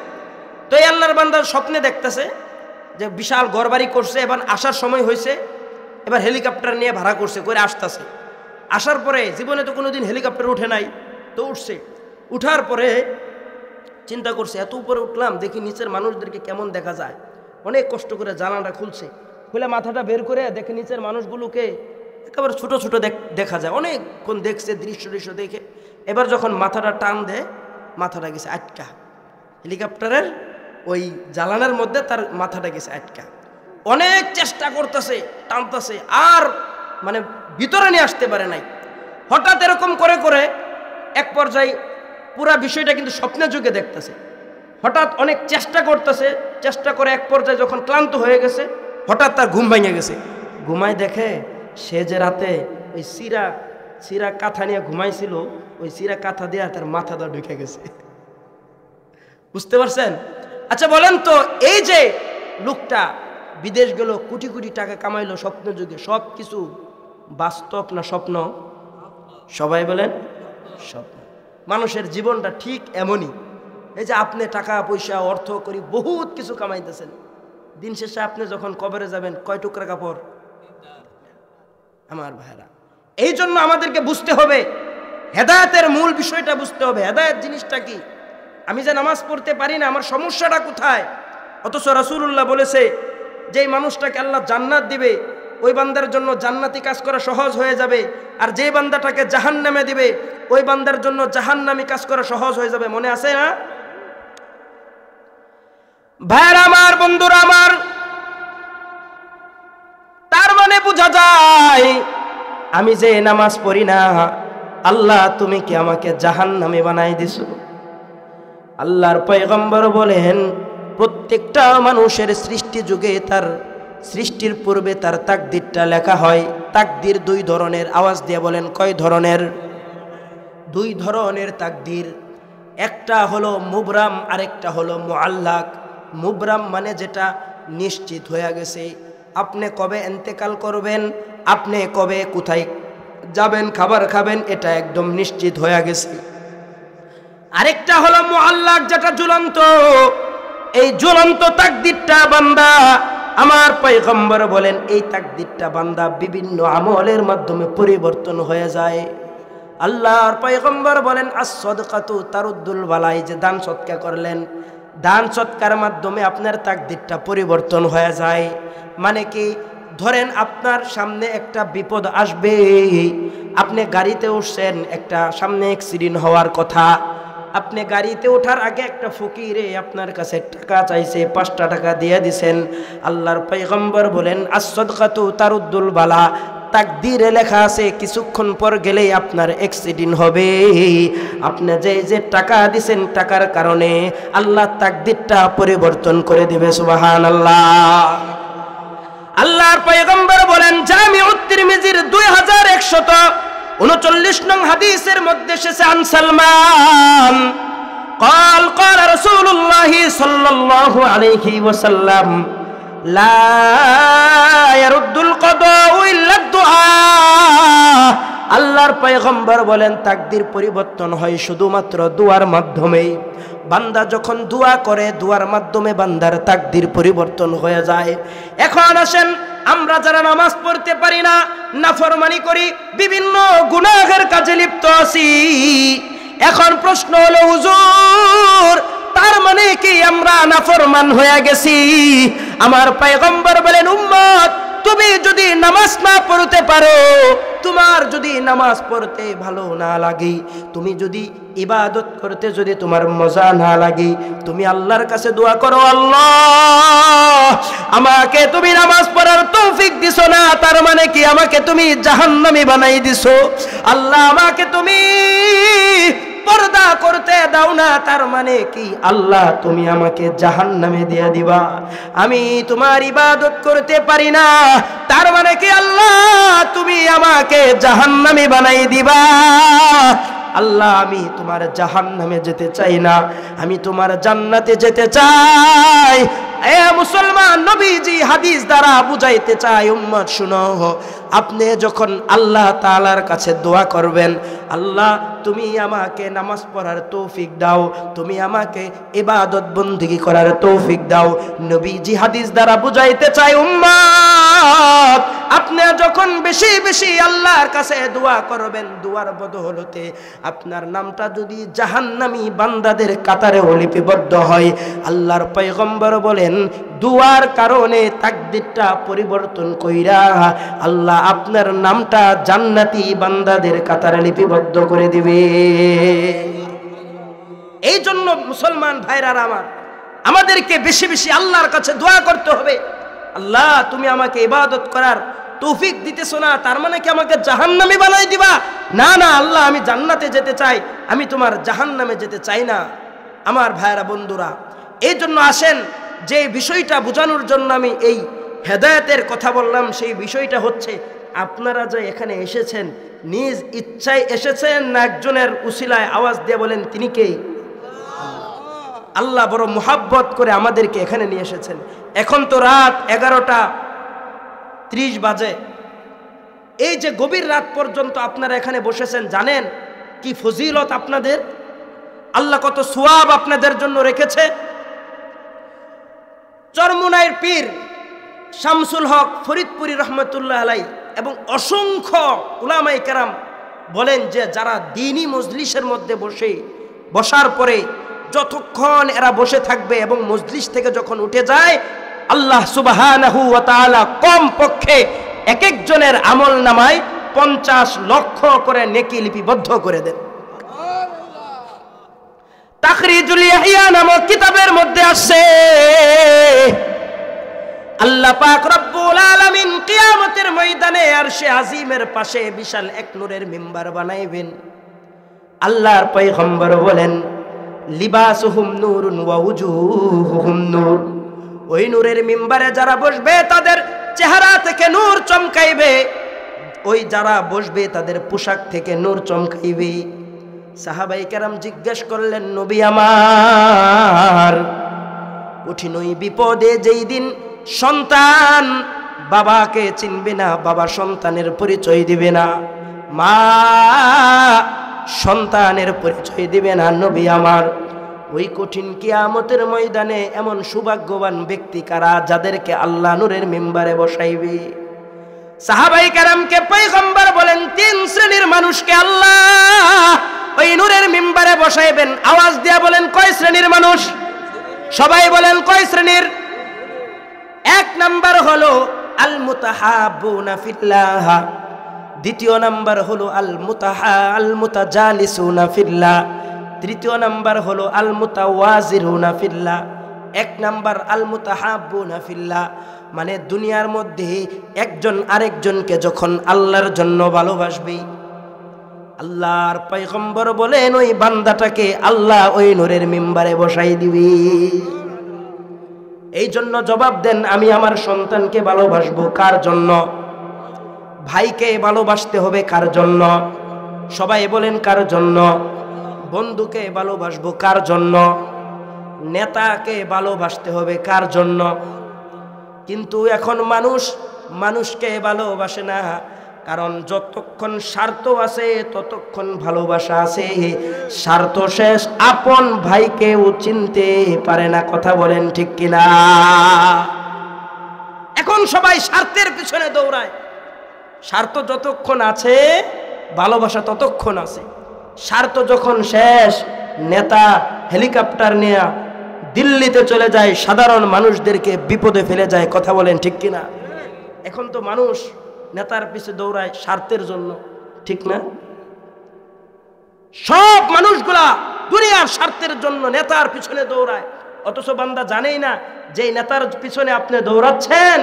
তো এই আল্লাহর বান্দার স্বপ্নে দেখতেছে যে বিশাল ঘর বাড়ি করছে, এবার আসার সময় হয়েছে, এবার হেলিকপ্টার নিয়ে ভাড়া করছে, করে আসতেছে। আসার পরে জীবনে তো কোনোদিন হেলিকপ্টার উঠে নাই, তো উঠছে। উঠার পরে চিন্তা করছে, এত উপরে উঠলাম, দেখি নিচের মানুষদেরকে কেমন দেখা যায়। অনেক কষ্ট করে জানালাটা খুলছে, খুলে মাথাটা বের করে দেখে নিচের মানুষগুলোকে একেবারে ছোট ছোট দেখা যায়। অনেকক্ষণ দেখছে, দৃশ্য দেখে এবার যখন মাথাটা টান দেয়, মাথাটা গেছে আটকা, হেলিকপ্টারের ওই জ্বালানার মধ্যে তার মাথাটা গেছে আটকা। অনেক চেষ্টা করতেছে, টানতেছে, আর মানে ভিতরে নিয়ে আসতে পারে নাই। হঠাৎ এরকম করে করে এক পর্যায়ে পুরা বিষয়টা কিন্তু স্বপ্নে যুগে দেখতেছে। হঠাৎ অনেক চেষ্টা করতেছে, চেষ্টা করে এক পর্যায়ে যখন ক্লান্ত হয়ে গেছে, হঠাৎ তার ঘুম ভেঙে গেছে। ঘুমায় দেখে সে যে রাতে ওই সিরা কাঁথা নিয়ে ঘুমাইছিল, ওই সিরা কাঁথা দিয়ে তার মাথাটা ঢুকে গেছে। বুঝতে পারছেন? আচ্ছা বলেন তো, এই যে লোকটা বিদেশ গেল, কোটি কোটি টাকা কামাইলো স্বপ্ন যুগে, সব কিছু বাস্তব না স্বপ্ন? সবাই বলেন স্বপ্ন। মানুষের জীবনটা ঠিক এমনই। এই যে আপনি টাকা পয়সা অর্থ করি বহুত কিছু কামাইতেছেন, দিন শেষে আপনি যখন কবরে যাবেন কয় টুকরা কাপড়? আমার ভাইরা, এই জন্য আমাদেরকে বুঝতে হবে, হেদায়েতের মূল বিষয়টা বুঝতে হবে। হেদায়েত জিনিসটা কি? আমি যে নামাজ পড়তে পারি না, আমার সমস্যাটা কোথায়? অথচ রাসূলুল্লাহ বলেছে যেই মানুষটাকে আল্লাহ জান্নাত দিবে ওই বান্দার জন্য জান্নাতি কাজ করা সহজ হয়ে যাবে, আর যে বান্দাটাকে জাহান্নামে দিবে ওই বান্দার জন্য জাহান্নামী কাজ করা সহজ হয়ে যাবে। মনে আছে না ভাইরা আমার, বন্ধুরা আমার? তার মানে বোঝা যায় আমি যে নামাজ পড়ি না, আল্লাহ তুমি কি আমাকে জাহান্নামী বানাই দিছো? আল্লাহর পয়গম্বর বলেন প্রত্যেকটা মানুষের সৃষ্টি যুগে তার সৃষ্টির পূর্বে তার তাকদীরটা লেখা হয়। তাকদীর দুই ধরনের, আওয়াজ দিয়ে বলেন কয় ধরনের? দুই ধরনের তাকদীর। একটা হলো মুবরাম, আরেকটা হলো মুআল্লাক। মুবরাম মানে যেটা নিশ্চিত হয়ে গেছে, আপনি কবে ইন্তেকাল করবেন, আপনি কবে কোথায় যাবেন, খাবার খাবেন, এটা একদম নিশ্চিত হয়ে গেছে। আরেকটা হলো মুআল্লাক, যেটা ঝুলন্ত। এই ঝুলন্ত তাকদীরটা বান্দা, আমার পয়গম্বর বলেন এই তাকদীরটা বান্দা বিভিন্ন আমলের মাধ্যমে পরিবর্তন হয়ে যায়। আল্লাহর পয়গম্বর বলেন আস-সাদকাতু তারুদ্দুল বালাই, যে দান সৎকার করলেন, দান সৎকার মাধ্যমে আপনার তাকদীরটা পরিবর্তন হয়ে যায়। মানে কি? ধরেন আপনার সামনে একটা বিপদ আসবে, আপনি গাড়িতে উঠছেন, একটা সামনে অ্যাক্সিডেন্ট হওয়ার কথা, আপনি গাড়িতে ওঠার আগে একটা ফকিরে আপনার কাছে টাকা চাইছে, 5টা টাকা দিয়ে দিছেন। আল্লাহর পয়গম্বর বলেন আস-সাদকাতু তারুদ্দুল বালা, তাকদীরে লেখা আছে কিছুক্ষণ পর গেলেই আপনার অ্যাক্সিডেন্ট হবে। আপনি যে টাকা দিছেন টাকার কারণে আল্লাহ তাকদীরটা পরিবর্তন করে দিবে। সুবহানাল্লাহ। আল্লাহর পয়গম্বর বলেন জামিউত তিরমিজির 2139 নং হাদিসের মধ্যে এসেছে আন সালমান قال قال رسول الله صلى الله عليه وسلم لا يرد القضاء الا الدعاء। আল্লাহর পয়গম্বর বলেন তাকদীর পরিবর্তন হয় শুধুমাত্র দুয়ার মাধ্যমে। বান্দা যখন দোয়া করে, দুয়ার মাধ্যমে বান্দার তাকদীর পরিবর্তন হয়ে যায়। এখন আসেন, আমরা যারা নামাজ পড়তে পারি না, নাফরমানি করি, বিভিন্ন গুনাহের কাজে লিপ্ত আছি, এখন প্রশ্ন হলো হুজুর তার মানে কি আমরা নাফরমান হয়ে গেছি? আমার পয়গম্বর বলেন উম্মত, তুমি যদি নামাজ না পড়তে পারো, তোমার যদি নামাজ পড়তে ভালো না লাগে, তুমি যদি ইবাদত করতে যদি তোমার মজা না লাগে, তুমি আল্লাহর কাছে দোয়া করো, আল্লাহ আমাকে তুমি নামাজ পড়ার তৌফিক দিছো না, তার মানে কি আমাকে তুমি জাহান্নামী বানাই দিছো। আল্লাহ আমাকে তুমি পর্দা করতে দাও না, তার মানে কি আল্লাহ তুমি আমাকে জাহান্নামে দিয়ে দিবা। আমি তোমার ইবাদত করতে পারি না, তার মানে কি আল্লাহ তুমি আমাকে জাহান্নামী বানাই দিবা। আল্লাহ আমি তোমার জাহান্নামে যেতে চাই না, আমি তোমার জান্নাতে যেতে চাই। এ মুসলমান, নবীজি হাদিস দ্বারা বুঝাইতে চাই উম্মত শুনো, আপনি যখন আল্লাহ তাআলার কাছে দোয়া করবেন, আল্লাহ তুমি আমাকে নামাজ পড়ার তৌফিক দাও, তুমি আমাকে ইবাদত বন্দেগী করার তৌফিক দাও। নবীজি হাদিস দ্বারা বুঝাইতে চাই উম্মত, আপনি যখন বেশি বেশি আল্লাহর কাছে দোয়া করবেন, দোয়ার বদৌলতে আপনার নামটা যদি জাহান্নামী বান্দাদের কাতারে লিপিবদ্ধ হয়, আল্লাহর পয়গম্বর বলেন দোয়ার কারণে তাকদীরটা পরিবর্তন কইরা আল্লাহ আপনার নামটা জান্নাতি বান্দাদের কাতারে লিপিবদ্ধ করে দিবে। এই জন্য মুসলমান ভাইরা আমার, আমাদেরকে বেশি বেশি আল্লাহর কাছে দোয়া করতে হবে। আল্লাহ তুমি আমাকে ইবাদত করার তৌফিক দিতেছো না, তার মানে কি আমাকে জাহান্নামী বানাই দিবা? না না আল্লাহ, আমি জান্নাতে যেতে চাই, আমি তোমার জাহান্নামে যেতে চাই না। আমার ভাইরা বন্ধুরা, এই জন্য আসেন, যে বিষয়টা বোঝানোর জন্য আমি এই হেদায়েতের কথা বললাম, সেই বিষয়টা হচ্ছে আপনারা যে এখানে এসেছেন নিজ ইচ্ছায় এসেছেন না একজনের উসিলায়? আওয়াজ দিয়ে বলেন তিনি কে? আল্লাহ বড় মুহাব্বত করে আমাদেরকে এখানে নিয়ে এসেছেন। এখন তো রাত 11:30 বাজে। এই যে গভীর রাত পর্যন্ত আপনারা এখানে বসেছেন, জানেন কি ফজিলত আপনাদের? আল্লাহ কত সওয়াব আপনাদের জন্য রেখেছে। চরমুনাইর পীর শামসুল হক ফরিদপুরি রহমতুল্লাহ আলাই এবং অসংখ্য উলামায়ে কেরাম বলেন যে যারা দ্বীনি মজলিসের মধ্যে বসার পরে যতক্ষণ এরা বসে থাকবে এবং মজলিস থেকে যখন উঠে যায়, আল্লাহ সুবহানাহু ওয়া তাআলা কম পক্ষে এক একজনের আমল নামায় 50 লক্ষ করে নেকি লিপিবদ্ধ করে দেন। তাখরিজুল ইহয়া নামক কিতাবের মধ্যে আছে আল্লাহ পাক রব্বুল আলামিন কিয়ামতের ময়দানে আরশে আজিমের পাশে বিশাল এক নূরের মিম্বার বানাইবেন। আল্লাহর পয়গম্বর বলেন লিবাসুহুম নূরুন ওয়া উজুহুহুম নূর। ওই নূরের মিম্বারে যারা বসবে তাদের চেহারা থেকে নূর চমকাইবে, ওই যারা বসবে তাদের পোশাক থেকে নূর চমকাইবে। সাহাবায়ে কেরাম জিজ্ঞেস করলেন, নবী আমার, কঠিন ওই বিপদে যেই দিন সন্তান বাবাকে চিনবে না, বাবা সন্তানের পরিচয় দিবে না, মা সন্তানের পরিচয় দিবে না, নবী আমার, ওই কঠিন কিয়ামতের ময়দানে এমন সৌভাগ্যবান ব্যক্তি কারা যাদেরকে আল্লাহ নূরের মিম্বারে বসাইবে? সাহাবায়ে কেরামকে পয়গম্বর বলেন 3 শ্রেণীর মানুষকে আল্লাহ ওই নূরের মিম্বারে বসাইবেন। আওয়াজ দিয়া বলেন কয় শ্রেণীর মানুষ? সবাই বলেন কয় শ্রেণীর? 1 নাম্বার হলো আল মুতাহাব্বুনা ফিল্লাহ, 2 নাম্বার হলো আল মুতাজালিসুনা ফিল্লাহ, 3 নাম্বার হলো আল মুতাওয়াজিরুনা ফিল্লাহ। 1 নাম্বার আল মুতাহাব্বুনা ফিল্লাহ মানে দুনিয়ার মধ্যে একজন আরেকজনকে যখন আল্লাহর জন্য ভালোবাসবে, আল্লাহর পয়গম্বর বলেন ওই বান্দাটাকে আল্লাহ ওই নূরের মিম্বারে বসাই দিবে। এই জন্য জবাব দেন, আমি আমার সন্তানকে ভালোবাসবো কার জন্য? ভাইকে ভালোবাসতে হবে কার জন্য? সবাই বলেন কার জন্য? বন্ধুকে ভালোবাসবো কার জন্য? নেতাকে ভালোবাসতে হবে কার জন্য? কিন্তু এখন মানুষকে ভালোবাসে না, কারণ যতক্ষণ স্বার্থ আছে ততক্ষণ ভালোবাসা আছে। স্বার্থ শেষ, আপন ভাইকেও চিনতে পারে না। কথা বলেন ঠিক কিনা? এখন সবাই স্বার্থের পিছনে দৌড়ায়। স্বার্থ যতক্ষণ আছে ভালোবাসা ততক্ষণ আছে। স্বার্থ যখন শেষ, নেতা হেলিকপ্টার নিয়ে দিল্লিতে চলে যায়, সাধারণ মানুষদেরকে বিপদে ফেলে যায়। কথা বলেন ঠিক কিনা? এখন তো মানুষ নেতার পিছে দৌড়ায় স্বার্থের জন্য, ঠিক না? সব মানুষগুলা দুনিয়ার স্বার্থের জন্য নেতার পিছনে দৌড়ায়, অথচ বান্দা জানেই না যে নেতার পিছনে আপনি দৌড়াচ্ছেন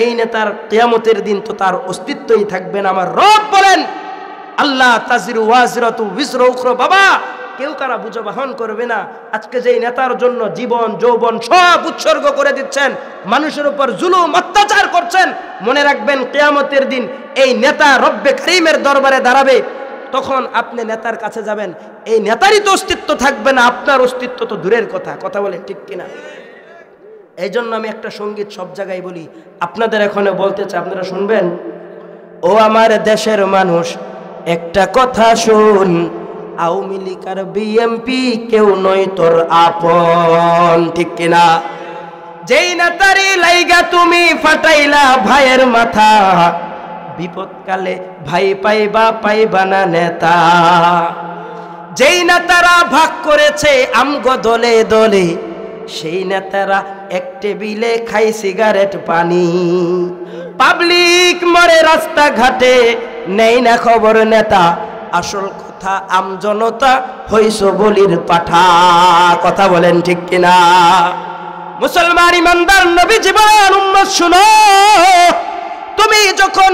এই নেতার কিয়ামতের দিন তো তার অস্তিত্বই থাকবে না। আমার রব বলেন আল্লাহ তাজিরু ওয়াজিরাতু বিজরা উখরা। বাবা, কেউ কারা বুঝে বহন করবে না। আজকে যেই নেতার জন্য জীবন যৌবন সব উৎসর্গ করে দিচ্ছেন, মানুষের উপর জুলুম অত্যাচার করছেন, মনে রাখবেন কিয়ামতের দিন এই নেতা রব্বে করিমের দরবারে দাঁড়াবে, তখন আপনি নেতার কাছে যাবেন, এই নেতারই তো অস্তিত্ব থাকবে না, আপনার অস্তিত্ব তো দূরের কথা। কথা বলেন ঠিক কিনা? এই জন্য আমি একটা সঙ্গীত সব জায়গায় বলি, আপনাদের এখানে বলতে চাই, আপনারা শুনবেন। ও আমার দেশের মানুষ একটা কথা শুন, আওয়ামী লীগ আর বিএমপি কেউ নয় তোর আপন। ঠিক কিনা? যেই নেতারি লাইগা তুমি ফাটাইলা ভাইয়ের মাথা, বিপদকালে ভাই পাইবা না নেতা। যেই নেতারা ভাগ করেছে আমগো দলে দলে, সেই নেতারা এক টেবিলে খাই সিগারেট পানি। পাবলিক মরে রাস্তাঘাটে, নেই না খবর নেতা, আসল কথা আমজনতা হইছ বলির পাঠা। কথা বলেন ঠিক কিনা? মুসলমান ইমানদার নবী জীবন উম্মত শুনো, তুমি যখন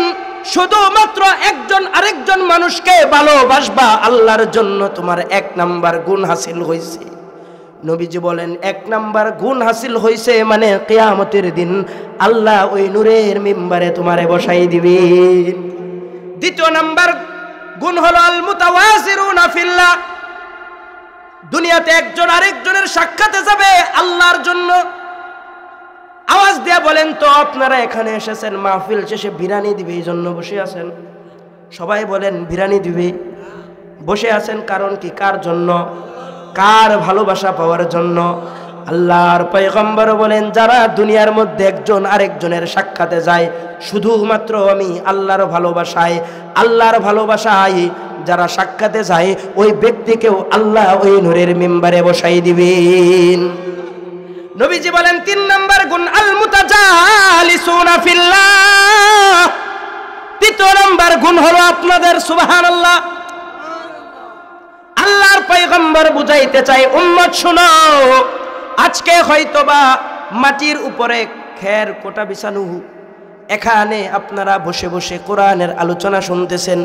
শুধুমাত্র একজন আরেকজন মানুষকে ভালোবাসবা আল্লাহর জন্য, তোমার 1 নাম্বার গুণ হাসিল হইছে। নবীজি বলেন 1 নাম্বার গুণ হাসিল হইছে মানে কিয়ামতের দিন আল্লাহ ওই নূরের মিম্বারে তোমারে বসাই দিবেন। 2 নাম্বার গুণ হলো আল মুতাওয়াজিরুনা ফিল্লাহ। দুনিয়াতে একজন আরেকজনের সাক্ষাতে যাবে আল্লাহর জন্য। আওয়াজ দিয়া বলেন তো, আপনারা এখানে এসেছেন মাহফিল শেষে বিরিয়ানি দিবে এই জন্য বসে আছেন? সবাই বলেন বিরিয়ানি দিবে। বসে আছেন কারণ কি? কার জন্য? কার ভালোবাসা পাওয়ার জন্য? আল্লাহর পয়গম্বর বলেন, যারা দুনিয়ার মধ্যে একজন আরেকজনের সাক্ষাতে যায় শুধুমাত্র আমি আল্লাহর ভালোবাসায় যারা সাক্ষাতে যায় ওই ব্যক্তিকেও আল্লাহ ওই নূরের মিম্বারে বসাই দিবেন। নবীজি বলেন 3 নাম্বার গুণ আল মুতাজালিসুনা ফিল্লাহ। 3 নাম্বার গুণ হলো আপনাদের সুবহানাল্লাহ। আল্লাহর পয়গম্বর বুঝাইতে চাই, উম্মত শুনো, আজকে হয়তোবা মাটির উপরে খের কোটা বিছানো, এখানে আপনারা বসে বসে কোরআনের আলোচনা শুনতেছেন,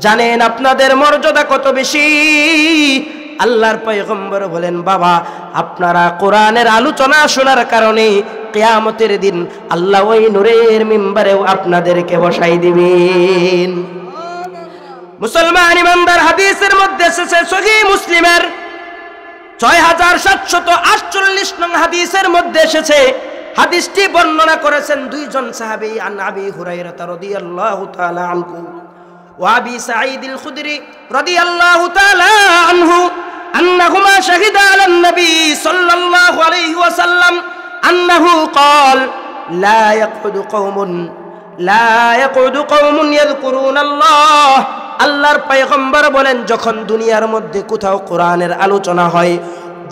জানেন আপনাদের মর্যাদা কত বেশি। আল্লাহর পয়গম্বর বলেন, বাবা আপনারা কোরআনের আলোচনা শোনার কারণে কিয়ামতের দিন আল্লাহ ওই নূরের মিম্বারেও আপনাদেরকে বসাই দিবেন। মুসলমান ইমানদার, হাদিসের মধ্যে এসেছে সহিহ মুসলিমের 6748 নং হাদিসের মধ্যে এসেছে, হাদিসটি বর্ণনা করেছেন 2 জন সাহাবী, আন আবি হুরায়রা রাদিয়াল্লাহু তাআলা আনহু ওয়া আবি সাঈদ আল খুদরি রাদিয়াল্লাহু তাআলা আনহু আন্নাহুমা শাহিদা আলান নবী সাল্লাল্লাহু আলাইহি ওয়াসাল্লাম আন্নাহু ক্বাল লা ইয়াকুদু কওমুন ইয়াযকুরুনাল্লাহ। আল্লাহর পয়গম্বর বলেন, যখন দুনিয়ার মধ্যে কোথাও কোরআনের আলোচনা হয়,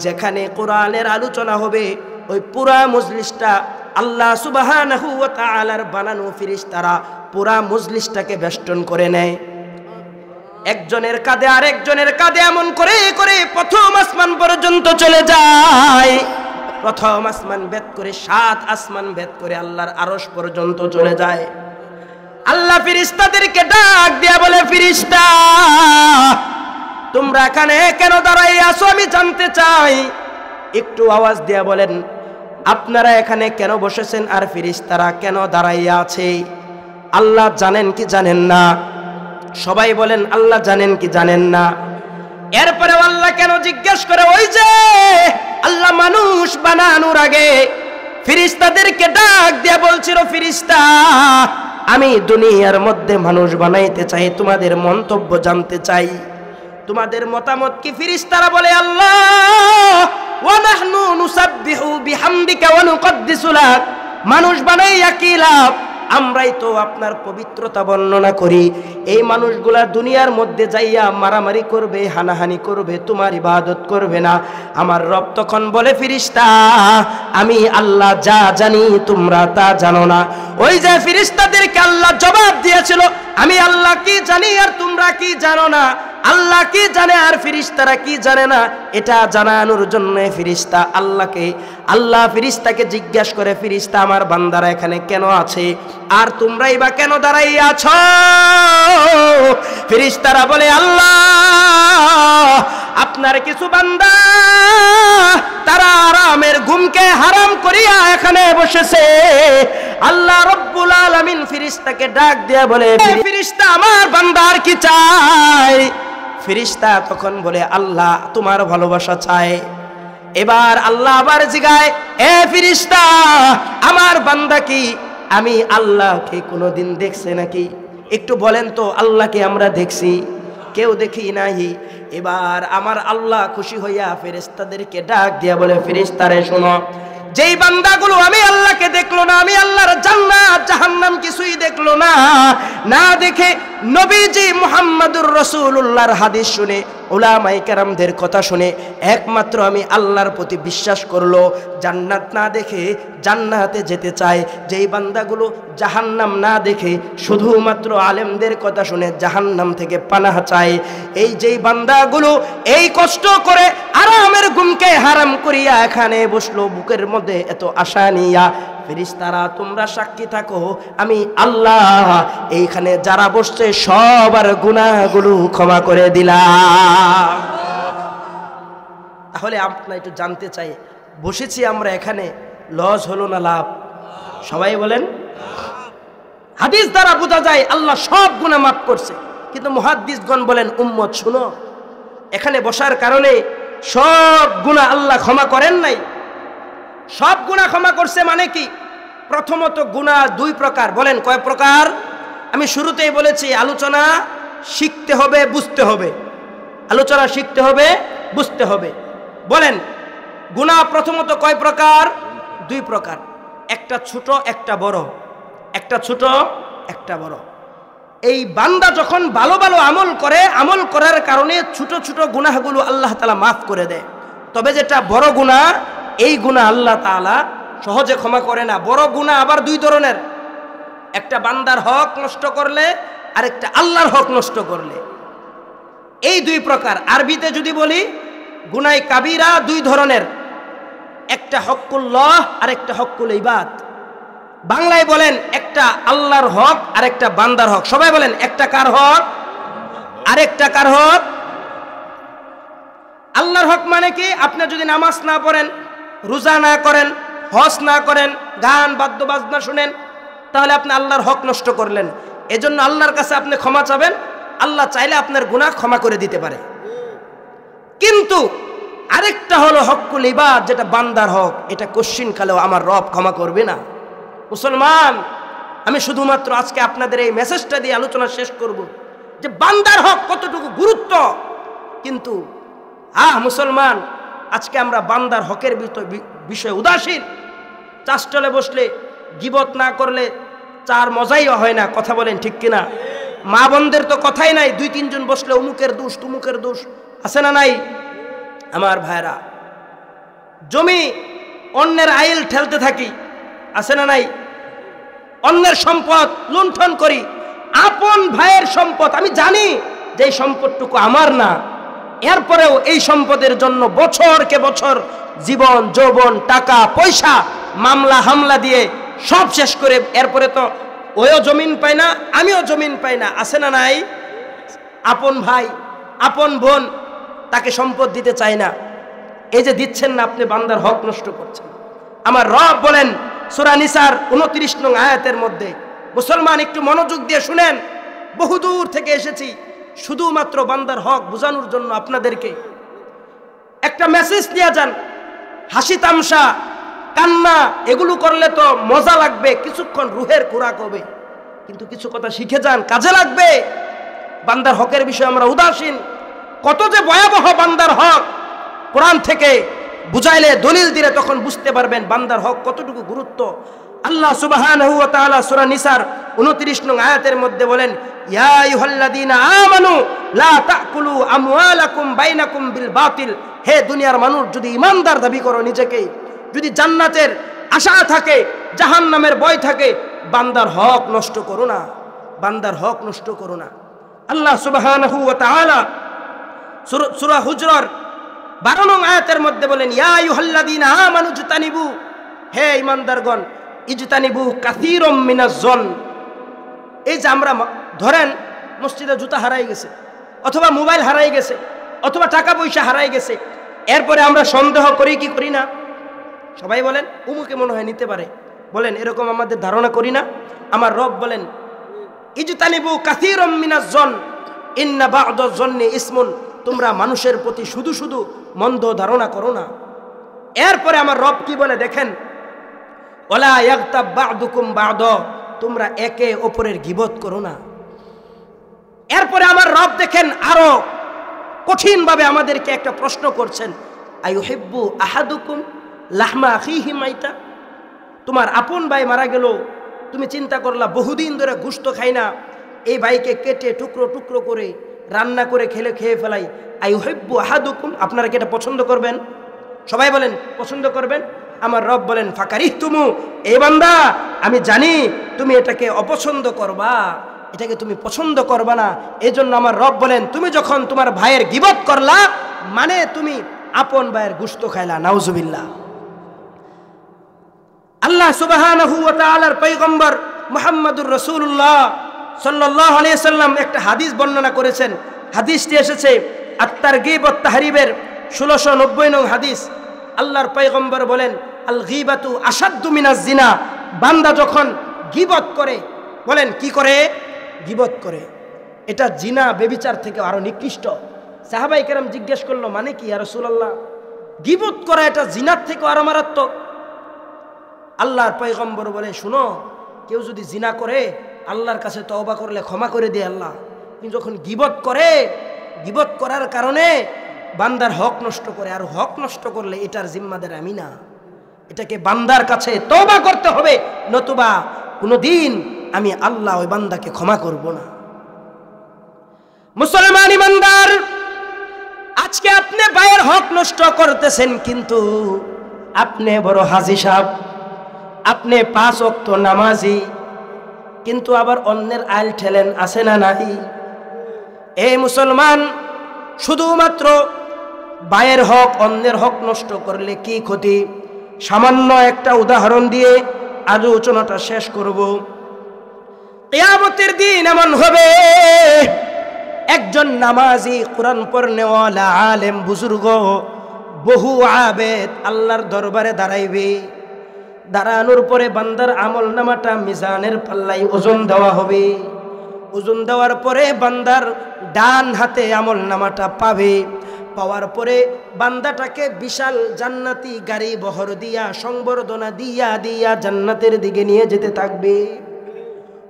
যেখানে কোরআনের আলোচনা হবে ওই পুরা মজলিসটা আল্লাহ সুবহানাহু ওয়া তাআলার বানানো ফেরেশতারা পুরা মজলিসটাকে বেষ্টন করে নেয়। একজনের কাঁধে আরেকজনের কাঁধে এমন করে করে প্রথম আসমান পর্যন্ত চলে যায়। প্রথম আসমান ভেদ করে 7 আসমান ভেদ করে আল্লাহর আরশ পর্যন্ত চলে যায়। আল্লাহ ফেরেশতাদেরকে ডাক দিয়া বলে, ফেরেশতা তোমরা এখানে কেন দাঁড়াই আছো আমি জানতে চাই। একটু আওয়াজ দিয়া বলেন আপনারা এখানে কেন বসেছেন আর ফেরেশতারা কেন দাঁড়াইয়া আছে? আল্লাহ জানেন কি জানেন না? সবাই বলেন আল্লাহ জানেন কি জানেন না? এরপরে আল্লাহ কেন জিজ্ঞেস করে? ওই যে আল্লাহ মানুষ বানানোর আগে ফেরেশতাদেরকে ডাক দিয়া বলছিল, ফেরেশতা আমি দুনিয়ার মধ্যে মানুষ বানাইতে চাই, তোমাদের মন্তব্য জানতে চাই, তোমাদের মতামত কি? ফেরেশতারা বলে, আল্লাহ ওয়া নাহনু নুসাব্বিহু বিহামদিকা ওয়া নুকদ্দিসু লাক, মানুষ বানাইয়া কি লাভ? আমরাই তো আপনার পবিত্রতা বর্ণনা করি। এই মানুষগুলা দুনিয়ার মধ্যে যাইয়া মারামারি করবে, হানাহানি করবে, তোমার ইবাদত করবে না। আমার রব তখন বলে, ফেরেশতা আমি আল্লাহ যা জানি তোমরা তা জানো না। ওই যে ফেরেশতাদেরকে আল্লাহ জবাব দিয়েছিল, আমি আল্লাহ কি জানি আর তোমরা কি জানো না। আল্লাহ কি জানে আর ফেরেশতারা কি জানে না, এটা জানানোর জন্য আল্লাহ ফেরেশতাকে জিজ্ঞেস করে, ফেরেশতা আমার বান্দারা এখানে কেন আছে আর তোমরাই বা কেন দাঁড়াইয়া আছো? ফেরেশতারা বলে, আল্লাহ আপনার কিছু বান্দা তারা আরামের ঘুমকে হারাম করিয়া এখানে বসেছে। আল্লাহ রব্বুল আলামিন ফেরেশতাকে ডাক দিয়া বলে, ফেরেশতা আমার বান্দার কি চাই? ফেরেশতা তখন বলে, আল্লাহ তোমার ভালোবাসা চায়। এবার আল্লাহ আবার জিগায়, এ ফেরেশতা আমার বান্দা কি আমি আল্লাহকে কোনোদিন দেখছে নাকি? একটু বলেন তো, আল্লাহকে আমরা দেখছি? কেউ দেখি নাই। এবার আমার আল্লাহ খুশি হইয়া ফেরেশতাদেরকে ডাক দিয়া বলে, ফেরেশতারে শোনো, যেই বান্দাগুলো আমি আল্লাহকে দেখলো না, আমি আল্লাহর জান্নাত জাহান্নাম কিছুই দেখলো না, না দেখে নবীজি মুহাম্মদুর রাসূলুল্লাহর হাদিস শুনে, উলামায়ে কেরামদের কথা শুনে একমাত্র আমি আল্লাহর প্রতি বিশ্বাস করলো, জান্নাত না দেখে জান্নাতে যেতে চায়। যেই বান্দাগুলো জাহান্নাম না দেখে শুধুমাত্র আলেমদের কথা শুনে জাহান্নাম থেকে পানাহ চায়, এই যেই বান্দাগুলো এই কষ্ট করে আরামের ঘুমকে হারাম করিয়া এখানে বসলো, বুকের মধ্যে এত আশা নিয়া, ফেরেশতারা তোমরা সাক্ষী থাকো আমি আল্লাহ এইখানে যারা বসছে সবার গুনাহগুলো ক্ষমা করে দিলাম। তাহলে আমরা একটু জানতে চাই, বসেছি আমরা এখানে, লস হলো না লাভ? সবাই বলেন। হাদিস দ্বারা বোঝা যায় আল্লাহ সব গুনাহ মাফ করছে, কিন্তু মুহাদ্দিসগণ বলেন, উম্মত শুনো, এখানে বসার কারণে সব গুনাহ আল্লাহ ক্ষমা করেন নাই। সব গুনাহ ক্ষমা করছে মানে কি? প্রথমত গুনাহ 2 প্রকার। বলেন কয় প্রকার? আমি শুরুতেই বলেছি আলোচনা শিখতে হবে, বুঝতে হবে। আলোচনা শিখতে হবে, বুঝতে হবে। বলেন গুনাহ প্রথমত কয় প্রকার? দুই প্রকার, একটা ছোট একটা বড়, একটা ছোট একটা বড়। এই বান্দা যখন ভালো ভালো আমল করে, আমল করার কারণে ছোট ছোট গুনাহগুলো আল্লাহ তাআলা মাফ করে দেয়। তবে যেটা বড় গুনাহ, এই গুনাহ আল্লাহ তাআলা সহজে ক্ষমা করে না। বড় গুনাহ আবার দুই ধরনের, একটা বান্দার হক নষ্ট করলে, আরেকটা আল্লাহর হক নষ্ট করলে। এই দুই প্রকার। আরবিতে যদি বলি গুনাহ কাবীরা দুই ধরনের, একটা হক্কুল্লাহ আর একটা হক্কুল ইবাদ। বাংলায় বলেন একটা আল্লাহর হক আর একটা বান্দার হক। সবাই বলেন একটা কার হক আর একটা কার হক? আল্লাহর হক মানে কি? আপনি যদি নামাজ না পড়েন, রোজা না করেন, হজ না করেন, গান বাদ্য বাজনা শুনেন, তাহলে আপনি আল্লাহর হক নষ্ট করলেন। এজন্য আল্লাহর কাছে আপনি ক্ষমা চাবেন, আল্লাহ চাইলে আপনার গুনাহ ক্ষমা করে দিতে পারে। কিন্তু আরেকটা হলো হক্কুল ইবাদ, যেটা বান্দার হক, এটা কোশ্চিন কালেও আমার রব ক্ষমা করবে না। মুসলমান, আমি শুধুমাত্র আজকে আপনাদের এই মেসেজটা দিয়ে আলোচনা শেষ করব যে বান্দার হক কতটুকু গুরুত্ব। কিন্তু মুসলমান, আজকে আমরা বান্দার হকের বিষয়ে উদাসীন। চা স্টলে বসলে গীবত না করলে চার মজাই হয় না, কথা বলেন ঠিক কিনা? মা বোনদের তো কথাই নাই, দুই তিনজন বসলে অমুকের দোষ তুমুকের দোষ, আছে না নাই? আমার ভাইরা, জমি অন্যের আইল ঠেলতে থাকি, আছে না নাই? অন্যের সম্পদ লুণ্ঠন করি। আপন ভাইয়ের সম্পদ আমি জানি যে এই সম্পদটুকু আমার না, এরপরেও এই সম্পদের জন্য বছরকে বছর জীবন যৌবন টাকা পয়সা মামলা হামলা দিয়ে সব শেষ করে, এরপরে তো ওও জমিন পায় না, আমিও জমিন পাই না, আছে না নাই? আপন ভাই আপন বোন তাকে সম্পদ দিতে চায় না। এই যে দিচ্ছেন না, আপনি বান্দার হক নষ্ট করছেন। আমার রব বলেন সূরা নিসার 29 নং আয়াতের মধ্যে, মুসলমান একটু মনোযোগ দিয়ে শুনেন, বহুদূর থেকে এসেছি শুধুমাত্র বান্দার হক বোঝানোর জন্য। আপনাদেরকে একটা মেসেজ নিয়ে যান। হাসি তামসা কান্না এগুলো করলে তো মজা লাগবে, কিছুক্ষণ রুহের খোরাক হবে, কিন্তু কিছু কথা শিখে যান, কাজে লাগবে। বান্দার হকের বিষয়ে আমরা উদাসীন। কত যে ভয়াবহ বান্দার হক, কোরআন থেকে বুঝাইলে দলিল দিলে তখন বুঝতে পারবেন বান্দার হক কতটুকু গুরুত্ব। আল্লাহ সুবহানাহু ওয়া তাআলা সূরা নিসার 29 নং আয়াতের মধ্যে বলেন, ইয়া আইয়ুহাল্লাযীনা আমানু লা তাকুলু আমওয়ালাকুম বাইনাকুম বিল বাতিল। হে দুনিয়ার মানুষ, যদি ইমানদার দাবি করো নিজেকে, যদি জান্নাতের আশা থাকে, জাহান্নামের ভয় থাকে, বান্দার হক নষ্ট করো না, বান্দার হক নষ্ট করো না। আল্লাহ সুবহানাহু ওয়া তাআলা সূরা হুজরার 12 নং আয়াতের মধ্যে বলেন, ইয়া আইয়ুহাল্লাযীনা আমানু ইজতানিবু, হে ঈমানদারগণ, ইজতানিবু কাসীরাম মিনাজ জন। এই যে আমরা ধরেন মসজিদে জুতা হারাই গেছে, অথবা মোবাইল হারাই গেছে, অথবা টাকা পয়সা হারাই গেছে, এরপরে আমরা সন্দেহ করি কি করি না? সবাই বলেন উমুকে মনে হয় নিতে পারে, বলেন এরকম আমাদের ধারণা করি না? আমার রব বলেন ইজতানিবু কাসীরাম মিনাজ জন ইন্না বা'দাজ জন্নি ইসমুন। তোমরা মানুষের প্রতি শুধু শুধু মন্দ ধারণা করো না। এরপরে আমার রব কি বলে দেখেন, ওয়ালা ইয়াগতাব বা'দুকুম বা'দা, তোমরা একে অপরের গীবত করো না। এরপরে আমার রব দেখেন আরো কঠিন ভাবে আমাদেরকে একটা প্রশ্ন করছেন, আইয়ুহিব্বু আহাদুকুম লাহমা আখিহি মাইতা। তোমার আপন ভাই মারা গেল, তুমি চিন্তা করলা বহুদিন ধরে গোশত খাই না, এই ভাইকে কেটে টুকরো টুকরো করে রান্না করে খেয়ে ফেলাই। আইয়ুহিব্বু আহাদুকুম, আপনারা কি এটা পছন্দ করবেন? সবাই বলেন পছন্দ করবেন? আমার রব বলেন ফাকারিহতুমু, এই বান্দা আমি জানি তুমি এটাকে অপছন্দ করবা, এটাকে তুমি পছন্দ করবা না। এজন্য আমার রব বলেন তুমি যখন তোমার ভাইয়ের গীবত করলা, মানে তুমি আপন ভাইয়ের গোশত খাইলা। নাউজুবিল্লাহ। আল্লাহ সুবহানাহু ওয়া তাআলার পয়গম্বর মুহাম্মদুর রাসূলুল্লাহ সাল্লাল্লাহু আলাইহি সাল্লাম একটা হাদিস বর্ণনা করেছেন। হাদিসটি এসেছে আত-তারগীব ওয়াত তাহরিবের 1690 নং হাদিস। আল্লাহর পয়গম্বর বলেন আল গীবাতু আশাদ্দু মিনাজ জিনা। বান্দা যখন গীবত করে, বলেন কি করে? গীবত করে। এটা জিনা ব্যভিচার থেকে আরো নিকৃষ্ট। সাহাবায়ে কেরাম জিজ্ঞেস করলো মানে কি ইয়া রাসূলুল্লাহ? গীবত করা এটা জিনার থেকে আরো মারাত্মক। আল্লাহর পয়গম্বর বলে শুনো, কেউ যদি জিনা করে আল্লাহর কাছে তওবা করলে ক্ষমা করে দেয় আল্লাহ, কিন্তু যখন গীবত করে, গীবত করার কারণে বান্দার হক নষ্ট করে, আর হক নষ্ট করলে এটার জিম্মাদার আমি না, এটাকে বান্দার কাছে তওবা করতে হবে, নতুবা কোনোদিন আমি আল্লাহ ওই বান্দাকে ক্ষমা করব না। মুসলমান ইমানদার, আজকে আপনি ভাইয়ের হক নষ্ট করতেছেন, কিন্তু আপনি বড় হাজী সাহেব, আপনি 5 ওয়াক্ত নামাজি, কিন্তু আবার অন্যের আইল ঠেলেন, আছে না নাই? এই মুসলমান, শুধুমাত্র ভাইয়ের হক অন্যের হক নষ্ট করলে কি ক্ষতি? সামান্য একটা উদাহরণ দিয়ে আলোচনাটা শেষ করব। কিয়ামতের দিন এমন হবে, একজন নামাজি, কোরআন পড়নেওয়ালা, আলেম, বুজুর্গ, বহু আবেদ আল্লাহর দরবারে দাঁড়াইবে। দাঁড়ানোর পরে বান্দার আমল নামাটা মিজানের পাল্লায় ওজন দেওয়া হবে। ওজন দেওয়ার পরে বান্দার ডান হাতে আমল নামাটা পাবে। পাওয়ার পরে বান্দাটাকে বিশাল জান্নাতি গাড়ি বহর দিয়া, সংবর্ধনা দিয়া দিয়া জান্নাতের দিকে নিয়ে যেতে থাকবে।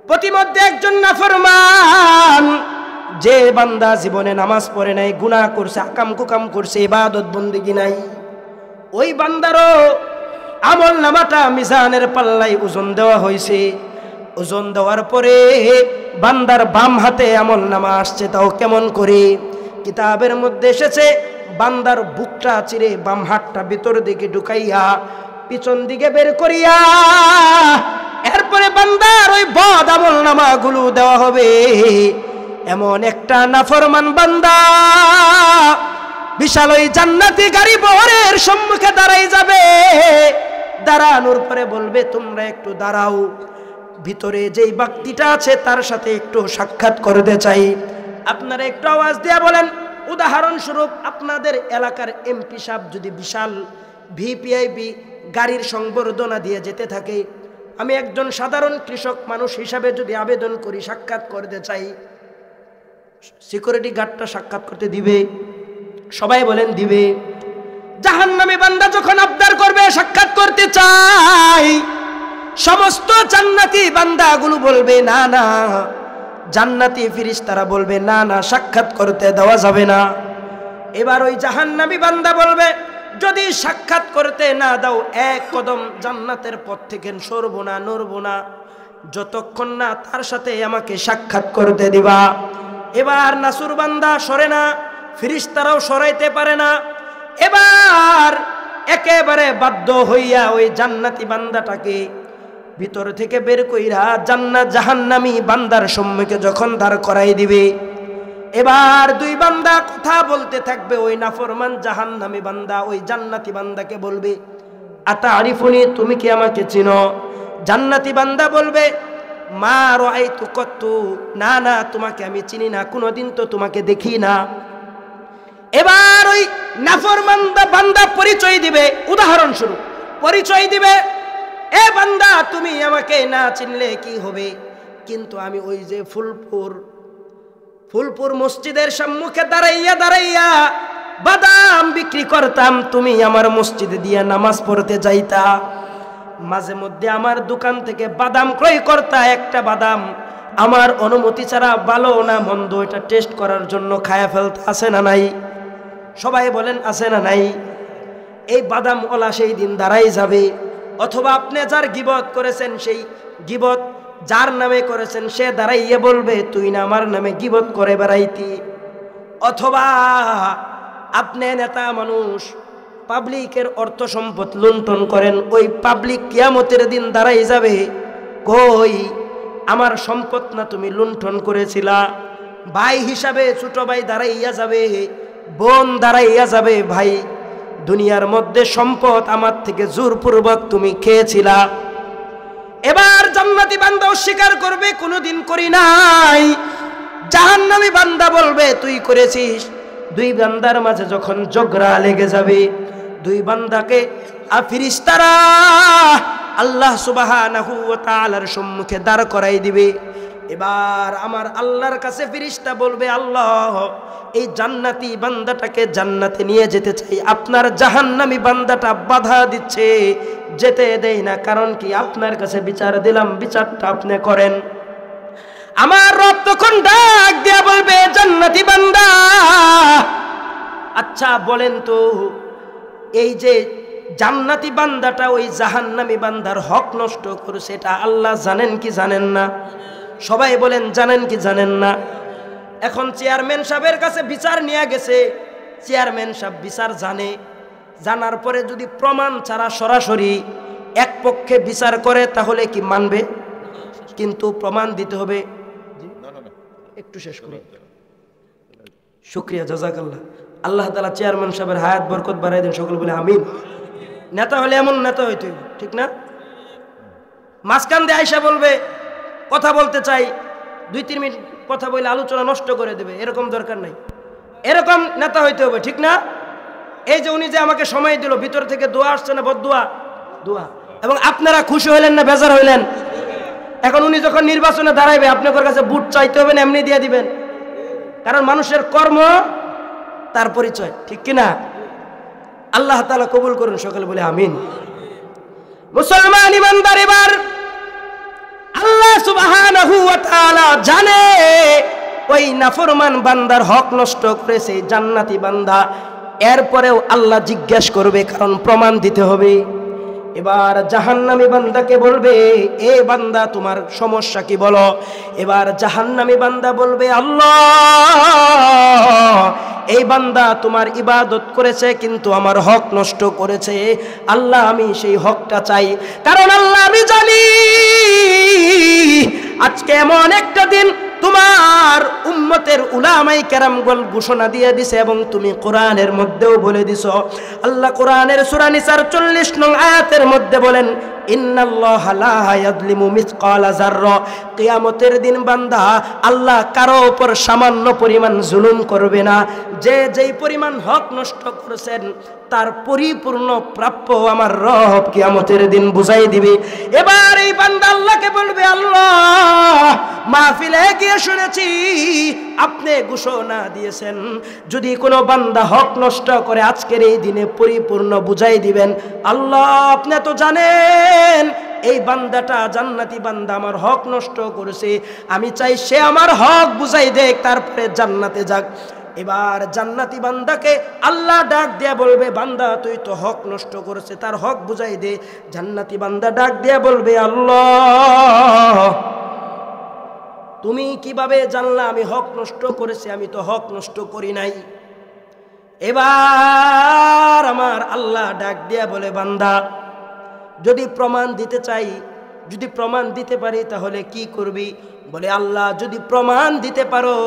প্রতিমধ্যে একজন নাফরমান, যে বান্দা জীবনে নামাজ পড়ে নাই, গুনাহ করছে, আকাম কুকাম করছে, ইবাদত বন্দেগী নাই, ওই বান্দারও আমল নামাটা মিজানের পাল্লায় ওজন দেওয়া হয়েছে। ওজন দেওয়ার পরে বান্দার বাম হাতে আমল নামা আসছে, তাও কেমন করে? কিতাবের মধ্যে এসেছে, বান্দার বুকটা চিরে বাম হাতটা ভিতর দিকে ঢুকাইয়া পিছন দিকে বের করিয়া এরপরে বান্দার ওই বদ আমল নামাগুলো দেওয়া হবে। এমন একটা নাফরমান বান্দা বিশাল ওই জান্নাতি গাড়ি বহরের সম্মুখে দাঁড়াই যাবে। দাঁড়ানোর পরে বলবে, তোমরা একটু দাঁড়াও, ভিতরে যেই ব্যক্তিটা আছে তার সাথে একটু সাক্ষাৎ করতে চাই। আপনারা একটু আওয়াজ দিয়ে বলেন। উদাহরণস্বরূপ, আপনাদের এলাকার এমপি সাহেব যদি বিশাল ভিভিআইপি গাড়ির সংবর্ধনা দিয়ে যেতে থাকে, আমি একজন সাধারণ কৃষক মানুষ হিসাবে যদি আবেদন করি সাক্ষাৎ করতে চাই, সিকিউরিটি গার্ডটা সাক্ষাৎ করতে দিবে? সবাই বলেন দিবে। জাহান্নামী বান্দা যখন আবদার করবে সাক্ষাৎ করতে চাই, সমস্ত জান্নাতি বান্দাগুলো বলবে না না, জান্নাতি ফেরেশতারা বলবে না না, সাক্ষাৎ করতে দেওয়া যাবে না। এবার ওই জাহান্নামী বান্দা বলবে, যদি সাক্ষাৎ করতে না দাও, এক কদম জান্নাতের পথ থেকে সরব না, নড়ব না, যতক্ষণ না তার সাথে আমাকে সাক্ষাৎ করতে দিবা। এবার নাসুর বান্দা সরে না, ফেরেশতারাও সরাইতে পারে না। এবার একেবারে বাধ্য হইয়া ওই জান্নাতি বান্দাটাকে ভিতর থেকে বের কইরা জান্নাত জাহান্নামী বান্দার সম্মুখে যখন দাঁড় করাই দিবে, এবার দুই বান্দা কথা বলতে থাকবে। ওই নাফরমান জাহান্নামী বান্দা ওই জান্নাতি বান্দাকে বলবে, আতারিফুনি, তুমি কি আমাকে চিনো? জান্নাতি বান্দা বলবে, মা রাআইতু কত্তু, না না, তোমাকে আমি চিনি না, কোনোদিন তো তোমাকে দেখি না। এবার ওই নাফরমান বান্দা পরিচয় দিবে, উদাহরণস্বরূপ পরিচয় দিবে, এ বান্দা, তুমি আমাকে না চিনলে কি হবে, কিন্তু আমি ওই যে ফুলপুর মসজিদের সম্মুখে দাঁড়াইয়া দাঁড়াইয়া বাদাম বিক্রি করতাম, তুমি আমার মসজিদে দিয়ে নামাজ পড়তে যাইতা, মাঝে মধ্যে আমার দোকান থেকে বাদাম ক্রয় করতা, একটা বাদাম আমার অনুমতি ছাড়া ভালো না মন্দ এটা টেস্ট করার জন্য খায়া ফেলতে, আছে না নাই? সবাই বলেন আছে না নাই? এই বাদাম ওলা সেই দিন দাঁড়াই যাবে। অথবা আপনি যার গিবত করেছেন, সেই গিবত যার নামে করেছেন, সে দাঁড়াইয়ে বলবে, তুই না আমার নামে গিবত করে বেড়াইতি। অথবা আপনি নেতা মানুষ, পাবলিকের অর্থ সম্পদ লুণ্ঠন করেন, ওই পাবলিক কিয়ামতের দিন দাঁড়াই যাবে, কই আমার সম্পদ না তুমি লুণ্ঠন করেছিলা? ভাই হিসাবে ছোট ভাই দাঁড়াইয়া যাবে, বোন দাঁড়াইয়া যাবে, ভাই দুনিয়ার মধ্যে সম্পদ আমার থেকে জোরপূর্বক তুমি খেয়েছিলা। এবার জান্নাতি বান্দা অস্বীকার করবে, কোনোদিন করি নাই। জাহান্নামী বান্দা বলবে, তুই করেছিস। দুই বান্দার মাঝে যখন ঝগড়া লেগে যাবে, দুই বান্দাকে ফেরেশতারা আল্লাহ সুবহানাহু ওয়া তাআলার সম্মুখে দাঁড় করাই দিবে। এবার আমার আল্লাহর কাছে ফেরেশতা বলবে, আল্লাহ, এই জান্নাতি বান্দাটাকে জান্নাতে নিয়ে যেতে চাই, আপনার জাহান্নামী বান্দাটা বাধা দিচ্ছে, যেতে দেই না। কারণ কি? আপনার কাছে বিচার দিলাম, বিচারটা আপনি করেন। আমার রব তখন ডাক দিয়া বলবে, জান্নাতি বান্দা, আচ্ছা বলেন তো, এই যে জান্নাতি বান্দাটা ওই জাহান্নামী বান্দার হক নষ্ট করেছে, এটা আল্লাহ জানেন কি জানেন না? সবাই বলেন জানেন কি জানেন না? এখন চেয়ারম্যান সাহেবের কাছে বিচার নিয়ে গেছে, চেয়ারম্যান সাহেব বিচার জানে, জানার পরে যদি প্রমাণ ছাড়া সরাসরি এক পক্ষে বিচার করে তাহলে কি মানবে? কিন্তু প্রমাণ দিতে হবে। একটু শেষ করি। শুকরিয়া, জাযাকাল্লাহ। আল্লাহ তাআলা চেয়ারম্যান সাহেবের হায়াত বরকত বাড়াই দেন, সকল বলে আমিন। নেতা হলে এমন নেতা হইতে হবে, ঠিক না? মাঝখান দিয়ে আয়সা বলবে কথা বলতে চাই, 2-3 মিনিট কথা বলে আলোচনা নষ্ট করে দেবে, এরকম দরকার নাই। এরকম নেতা হইতে হবে, ঠিক না? এই যে উনি যে আমাকে সময় দিল, ভিতর থেকে দোয়া আসছে না বদদোয়া? দোয়া। এবং আপনারা খুশি হইলেন না বেজার হইলেন? এখন উনি যখন নির্বাচনে দাঁড়াইবে আপনাদের কাছে ভোট চাইতে হবে না এমনি দিয়ে দিবেন? কারণ মানুষের কর্ম তার পরিচয়, ঠিক কিনা? আল্লাহ তাআলা কবুল করুন, সকলে বলে আমিন। মুসলমান ইমানদার, এবার আল্লাহ সুবহানাহু ওয়া তাআলা জানে ওই নাফরমান বান্দার হক নষ্ট করেছে জান্নাতি বান্দা, এরপরেও আল্লাহ জিজ্ঞাসা করবে, কারণ প্রমাণ দিতে হবে। এবার জাহান্নামী বান্দাকে বলবে, এ বান্দা তোমার সমস্যা কি বলো? এবার জাহান্নামী বান্দা বলবে, আল্লাহ এই বান্দা তোমার ইবাদত করেছে কিন্তু আমার হক নষ্ট করেছে, আল্লাহ আমি সেই হকটা চাই। কারণ আল্লাহ আমি জানি আজকে এমন একটা দিন তোমার উম্মতের উলামায়ে কেরামগণ ঘোষণা দিয়ে দিছে এবং তুমি কোরআনের মধ্যেও বলে দিছো। আল্লাহ কোরআনের সূরা নিসার 40 নং আয়াতের মধ্যে বলেন, ইন্নাল্লাহা লা ইয়াযলিমু মিসকালা যাররা। কিয়ামতের দিন বান্দা আল্লাহ কারো উপর সামান্য পরিমাণ জুলুম করবে না। যে যেই পরিমাণ হক নষ্ট করেছেন তার পরিপূর্ণ প্রাপ্য আমার রব কিয়ামতের দিন বুঝাই দিবে। এবার এই বান্দা আল্লাহকে বলবে, আল্লাহ মাহফিলে গিয়ে শুনেছি আপনি ঘোষণা দিয়েছেন যদি কোনো বান্দা হক নষ্ট করে আজকের এই দিনে পরিপূর্ণ বুঝাই দিবেন। আল্লাহ আপনি তো জানেন এই বান্দাটা জান্নাতি বান্দা আমার হক নষ্ট করেছে, আমি চাই সে আমার হক বুঝাই দেখ তারপরে জান্নাতে যাক। এবার জান্নাতি বান্দাকে আল্লাহ ডাক দিয়া বলবে, বান্দা তুই তো হক নষ্ট করেছে, তার হক বুঝাই দে। জান্নাতি বান্দা ডাক দিয়া বলবে, আল্লাহ তুমি কিভাবে জানলা আমি হক নষ্ট করেছি? আমি তো হক নষ্ট করি নাই। এবার আমার আল্লাহ ডাক দিয়া বলে, বান্দা যদি প্রমাণ দিতে চাই, যদি প্রমাণ দিতে পারি তাহলে কি করবি? বলে, আল্লাহ যদি প্রমাণ দিতে পারো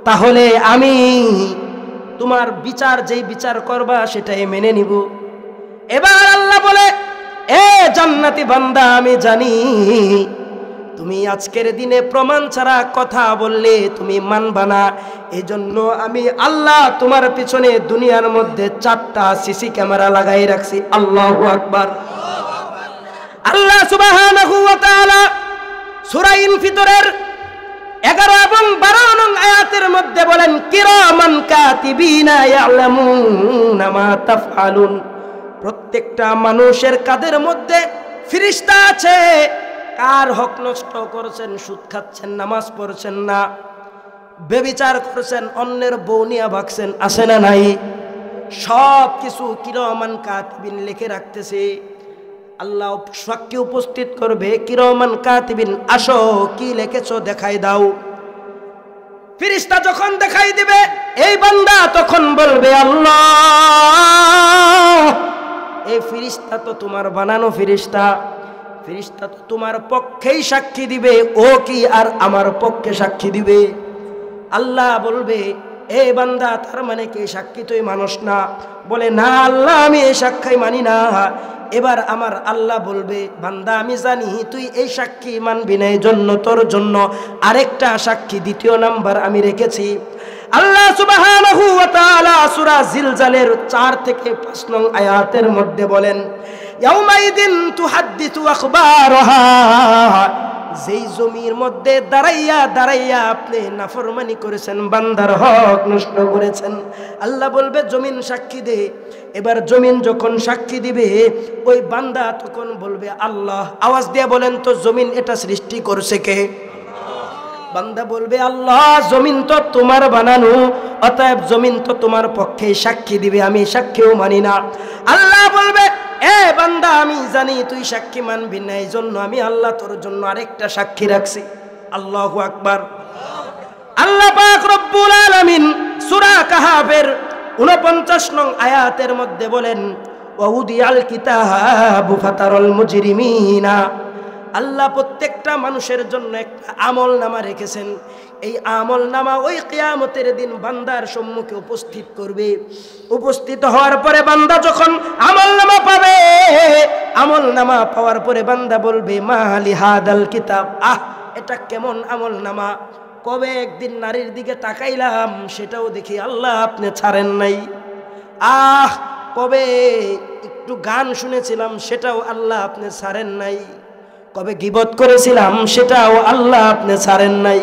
তাহলে আমি তোমার বিচার যেই বিচার করবা সেটাই মেনে নিব। এবার আল্লাহ বলে, এ জান্নাতি বান্দা আমি জানি তুমি আজকের দিনে প্রমাণ ছাড়া কথা বললে তুমি মানবা না, এজন্য আমি আল্লাহ তোমার পিছনে দুনিয়ার মধ্যে 4টা সিসি ক্যামেরা লাগাই রাখছি। আল্লাহু আকবার। আল্লাহ সুবহানাহু ওয়া তাআলা সূরা ইনফিতরের 11 এবং 12 নং আয়াতের মধ্যে বলেন, কিরামান কাতিবিনা ইয়ালামুনা মা তাফআলুন। প্রত্যেকটা মানুষের কাদের মধ্যে ফেরেশতা আছে। কার হক নষ্ট করেছেন? সুদ খাচ্ছেন, নামাজ পড়ছেন না, ব্যভিচার করেছেন, অন্যের বউ নিয়ে ভাগছেন, আছে না নাই? সব কিছু কিরামান কাতিবিন লিখে রাখতেছে। আল্লাহ সাক্ষী উপস্থিত করবে, কিরামান কাতিবিন আসো কি লিখেছো দেখাই দাও। ফেরেশতা যখন দেখাই দিবে এই বান্দা তখন বলবে, আল্লাহ এই ফেরেশতা তো তোমার বানানো ফেরেশতা, ফেরেশতা তো তোমার পক্ষেই সাক্ষী দিবে, ও কি আর আমার পক্ষে সাক্ষী দিবে? আল্লাহ বলবে, এ বান্দা তার মানে কি সাক্ষী তুই মানুষ না? বলে, না আল্লাহ আমি এই সাক্ষী মানি না। এবার আমার আল্লাহ বলবে, বান্দা আমি জানি তুই এই সাক্ষী মানবি না, এই জন্য তোর জন্য আরেকটা সাক্ষী দ্বিতীয় নাম্বার আমি রেখেছি। আল্লাহ সুবহানাহু ওয়া তাআলা সূরা জিলজালের 4 থেকে 5 নং আয়াতের মধ্যে বলেন, ইয়াউমাইদিন তুহাদ্দিসু আখবারহা। যেই জমির মধ্যে দাঁড়াইয়া দাঁড়াইয়া আপনি নাফরমানি করেছেন, বান্দার হক নষ্ট করেছেন, আল্লাহ বলবে জমিন সাক্ষী দে। এবার জমিন যখন সাক্ষী দিবে ওই বান্দা তখন বলবে, আল্লাহ আওয়াজ দিয়ে বলেন তো জমিন এটা সৃষ্টি করছে কে? বান্দা বলবে আল্লাহ জমিন তো তোমার বানানো, অতএব জমিন তো তোমার পক্ষে সাক্ষী দিবে, আমি সাক্ষীও মানি না। আল্লাহ বলবে এ বান্দা আমি জানি তুই সাক্ষী মানবি না, এই জন্য আমি আল্লাহ তোর জন্য আরেকটা সাক্ষী রাখছি। আল্লাহু আকবার। আল্লাহ পাক রব্বুল আলামিন সূরা কাহাফের 49 নং আয়াতের মধ্যে বলেন ওয়াউদিয়াল কিতাবু ফাতারাল মুজরিমিনা, আল্লাহ প্রত্যেকটা মানুষের জন্য একটা আমল নামা রেখেছেন। এই আমল নামা ওই কিয়ামতের দিন বান্দার সম্মুখে উপস্থিত করবে। উপস্থিত হওয়ার পরে বান্দা যখন আমল নামা পাবে, আমল নামা পাওয়ার পরে বান্দা বলবে মালি হাদাল কিতাব, এটা কেমন আমল নামা, কবে একদিন নারীর দিকে তাকাইলাম সেটাও দেখি আল্লাহ আপনি ছাড়েন নাই, কবে একটু গান শুনেছিলাম সেটাও আল্লাহ আপনি ছাড়েন নাই, কবে গীবত করেছিলাম সেটাও আল্লাহ আপনি ছাড়েন নাই।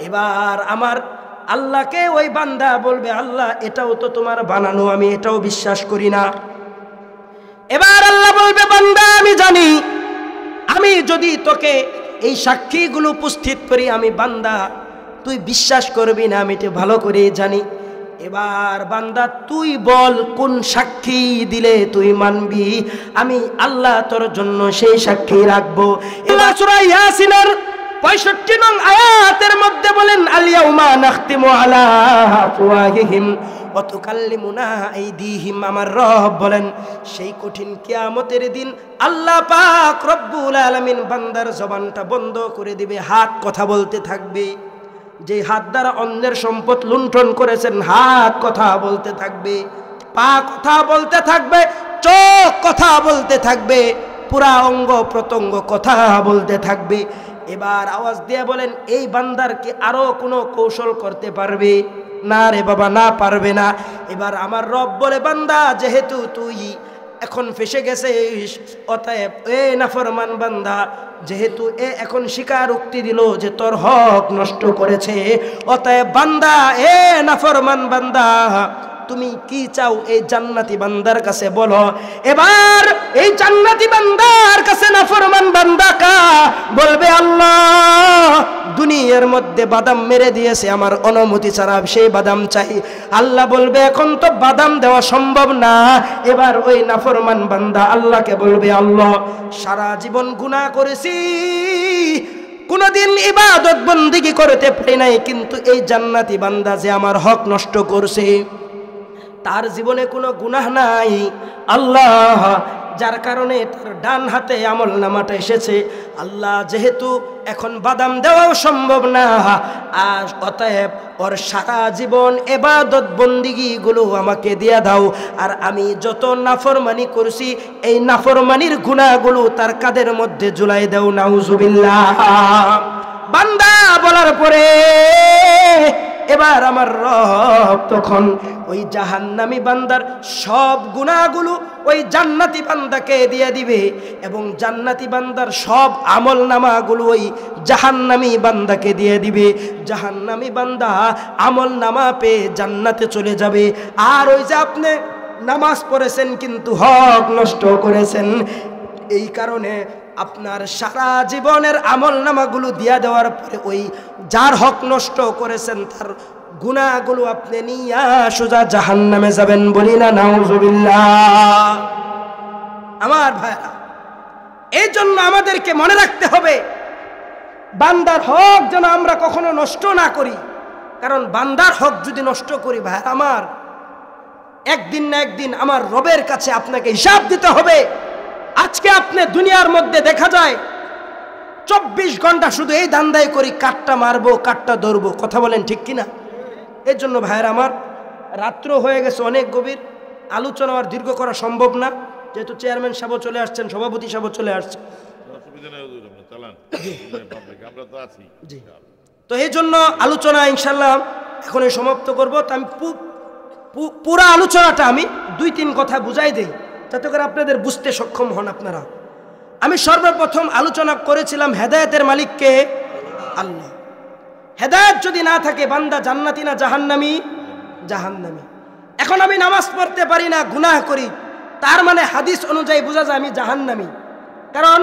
এবার আমার আল্লাহকে ওই বান্দা বলবে আল্লাহ এটাও তো তোমার বানানো, আমি এটাও বিশ্বাস করি না। এবার আল্লাহ বলবে বান্দা আমি জানি, আমি যদি তোকে এই সাক্ষীগুলো উপস্থিত করি আমি বান্দা তুই বিশ্বাস করবি না, আমি এটা ভালো করে জানি। এবার বান্দা তুই বল কোন সাক্ষী দিলে তুই মানবি, আমি আল্লাহ তোর জন্য সেই সাক্ষী রাখবো। এবার সূরা ইয়াসিনের 65 নং আয়াতের মধ্যে বলেন আল ইয়াউমা নাখতিমু আলা আফওয়াহিহিম ওয়া তুকাল্লিমুনা আইদিহিম, আমার রব বলেন সেই কঠিন কিয়ামতের দিন আল্লাহ পাক রব্বুল আলামিন বান্দার জবানটা বন্ধ করে দিবে, হাত কথা বলতে থাকবে। যে হাত দ্বারা অন্যের সম্পদ লুণ্ঠন করেছেন হাত কথা বলতে থাকবে, পা কথা বলতে থাকবে, চোখ কথা বলতে থাকবে, পুরা অঙ্গ প্রত্যঙ্গ কথা বলতে থাকবে। এবার আওয়াজ দিয়ে বলেন এই বান্দার কি আরো কোনো কৌশল করতে পারবে? না রে বাবা, না পারবে না। এবার আমার রব বলে বান্দা যেহেতু তুই এখন ফেসে গেছিস, অতএব এ নাফরমান বান্দা যেহেতু এ এখন স্বীকারোক্তি দিল যে তোর হক নষ্ট করেছে, অতএব বান্দা এ নাফরমান বান্দা তুমি কি চাও এই জান্নাতি বান্দার কাছে বলো। এবার এই জান্নাতি বান্দার কাছে নাফরমান বান্দা বলবে আল্লাহ দুনিয়ার মধ্যে বাদাম মেরে দিয়েছে, আমার অনুমতি ছাড়া সেই বাদাম চাই। আল্লাহ বলবে এখন তো বাদাম দেওয়া সম্ভব না। এবার ওই নাফরমান বান্দা আল্লাহকে বলবে আল্লাহ সারা জীবন গুনাহ করেছি, কোনদিন ইবাদত বন্দেগী করতে পারি নাই, কিন্তু এই জান্নাতি বান্দা যে আমার হক নষ্ট করছে তার জীবনে কোনো গুনাহ নাই আল্লাহ, যার কারণে তার ডান হাতে আমল নামাটা এসেছে। আল্লাহ যেহেতু এখন বাদাম দেওয়াও সম্ভব না, আর অতএব ওর সারা জীবন ইবাদত বন্দেগীগুলো আমাকে দিয়ে দাও, আর আমি যত নাফরমানি করছি এই নাফরমানির গুনাহগুলো তার কাঁধের মধ্যে ঝুলাই দাও। নাউজুবিল্লাহ। বান্দা বলার পরে এবার আমার রব তখন ওই জাহান্নামী বান্দার সব গুনাহগুলো ওই জান্নাতি বান্দাকে দিয়ে দিবে, এবং জান্নাতি বান্দার সব আমল নামাগুলো ওই জাহান্নামী বান্দাকে দিয়ে দিবে। জাহান্নামী বান্দা আমল নামা পেয়ে জান্নাতে চলে যাবে। আর ওই যে আপনি নামাজ পড়েছেন কিন্তু হক নষ্ট করেছেন, এই কারণে আপনার সারা জীবনের আমল নামাগুলো দিয়া দেওয়ার পরে ওই যার হক নষ্ট করেছেন তার গুনাহগুলো আপনি নিয়ে সোজা জাহান্নামে যাবেন। বলি না নাউজুবিল্লাহ। আমার ভাইরা, এই জন্য আমাদেরকে মনে রাখতে হবে বান্দার হক যেন আমরা কখনো নষ্ট না করি, কারণ বান্দার হক যদি নষ্ট করি ভাইরা আমার, একদিন না একদিন আমার রবের কাছে আপনাকে হিসাব দিতে হবে। আজকে আপনি দুনিয়ার মধ্যে দেখা যায় 24 ঘন্টা শুধু এই ধান্দায় করি, কাটটা মারবো কাটটা ধরবো, কথা বলেন ঠিক কিনা? এর জন্য ভাইয়ের আমার রাত্র হয়ে গেছে অনেক গভীর, আলোচনা আর দীর্ঘ করা সম্ভব না, যেহেতু চেয়ারম্যান সাহেব চলে আসছেন, সভাপতি সাহেব চলে আসছেন, তো এই জন্য আলোচনা ইনশাল্লাহ এখনই সমাপ্ত করবো। তো আমি পুরা আলোচনাটা আমি 2-3 কথা বুঝাই দেই যাতে করে আপনাদের বুঝতে সক্ষম হন আপনারা। আমি সর্বপ্রথম আলোচনা করেছিলাম হেদায়েতের মালিককে আল্লাহ। হেদায়েত যদি না থাকে বান্দা জান্নাতি না জাহান্নামী? জাহান্নামী। এখন আমি নামাজ পড়তে পারি না, গুনাহ করি, তার মানে হাদিস অনুযায়ী বোঝা যায় আমি জাহান্নামী, কারণ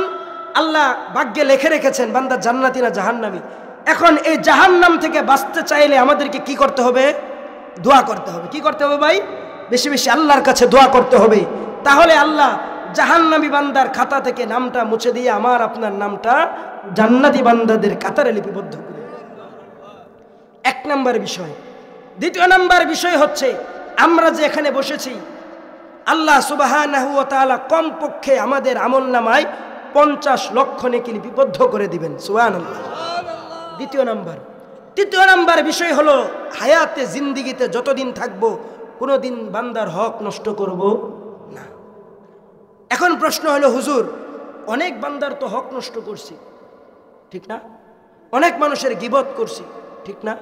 আল্লাহ ভাগ্যে লিখে রেখেছেন বান্দা জান্নাতি না জাহান্নামী। এখন এই জাহান্নাম থেকে বাঁচতে চাইলে আমাদেরকে কি করতে হবে? দোয়া করতে হবে। কি করতে হবে ভাই? বেশি বেশি আল্লাহর কাছে দোয়া করতে হবে। তাহলে আল্লাহ জাহান্নামী বান্দার খাতা থেকে নামটা মুছে দিয়ে আমার আপনার নামটা জান্নাতি বান্দাদের কাতারে লিপিবদ্ধ করে। এক নম্বর বিষয়। দ্বিতীয় নম্বর বিষয় হচ্ছে আমরা যে এখানে বসেছি, আল্লাহ সুবহানাহু ওয়া তাআলা কমপক্ষে আমাদের আমলনামায় 50 লক্ষ নেকি লিপিবদ্ধ করে দিবেন। সুবহানাল্লাহ। দ্বিতীয় নম্বর। তৃতীয় নম্বর বিষয় হলো হায়াতে জিন্দিগিতে যতদিন থাকবো কোনোদিন বান্দার হক নষ্ট করব না। এখন প্রশ্ন হলো, হুজুর অনেক বান্দার তো হক নষ্ট করছি, ঠিক না? অনেক মানুষের গীবত করছি, ঠিক না?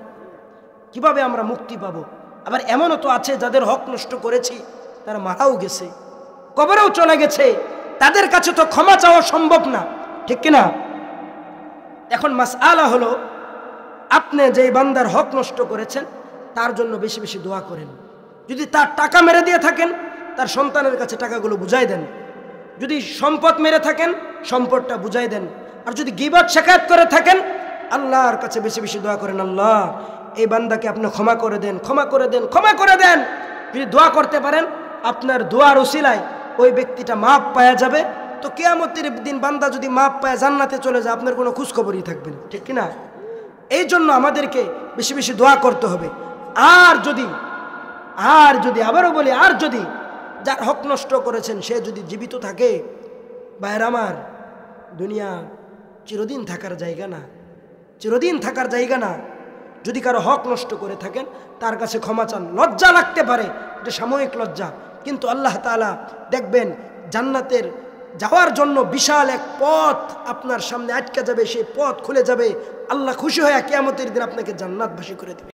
কিভাবে আমরা মুক্তি পাবো? আবার এমনও তো আছে যাদের হক নষ্ট করেছি তারা মারাও গেছে, কবরেও চলে গেছে, তাদের কাছে তো ক্ষমা চাওয়া সম্ভব না, ঠিক কিনা? এখন মাসআলা হলো, আপনি যেই বান্দার হক নষ্ট করেছেন তার জন্য বেশি বেশি দোয়া করেন। যদি তার টাকা মেরে দিয়ে থাকেন তার সন্তানের কাছে টাকাগুলো বুঝাই দেন। যদি সম্পদ মেরে থাকেন সম্পদটা বুঝাই দেন। আর যদি গীবত শিকায়ত করে থাকেন আল্লাহর কাছে বেশি বেশি দোয়া করেন, আল্লাহ এই বান্দাকে আপনি ক্ষমা করে দেন, ক্ষমা করে দেন, ক্ষমা করে দেন। যদি দোয়া করতে পারেন আপনার দোয়ার উসিলায় ওই ব্যক্তিটা মাপ পাওয়া যাবে। তো কিয়ামতের দিন বান্দা যদি মাপ পায় জান্নাতে চলে যায়, আপনার কোনো খোঁজখবরই থাকবে না, ঠিক কিনা? এই জন্য আমাদেরকে বেশি বেশি দোয়া করতে হবে। আর যদি আবারও বলি, আর যদি যার হক নষ্ট করেছেন সে যদি জীবিত থাকে, ভাইয়ের আমার, দুনিয়া চিরদিন থাকার জায়গা না, চিরদিন থাকার জায়গা না। যদি কারো হক নষ্ট করে থাকেন তার কাছে ক্ষমা চান। লজ্জা লাগতে পারে, এটা সাময়িক লজ্জা, কিন্তু আল্লাহ তাআলা দেখবেন জান্নাতের যাওয়ার জন্য বিশাল এক পথ আপনার সামনে আটকে যাবে, সেই পথ খুলে যাবে। আল্লাহ খুশি হয়ে কিয়ামতের দিন আপনাকে জান্নাতবাসী করে দেবে।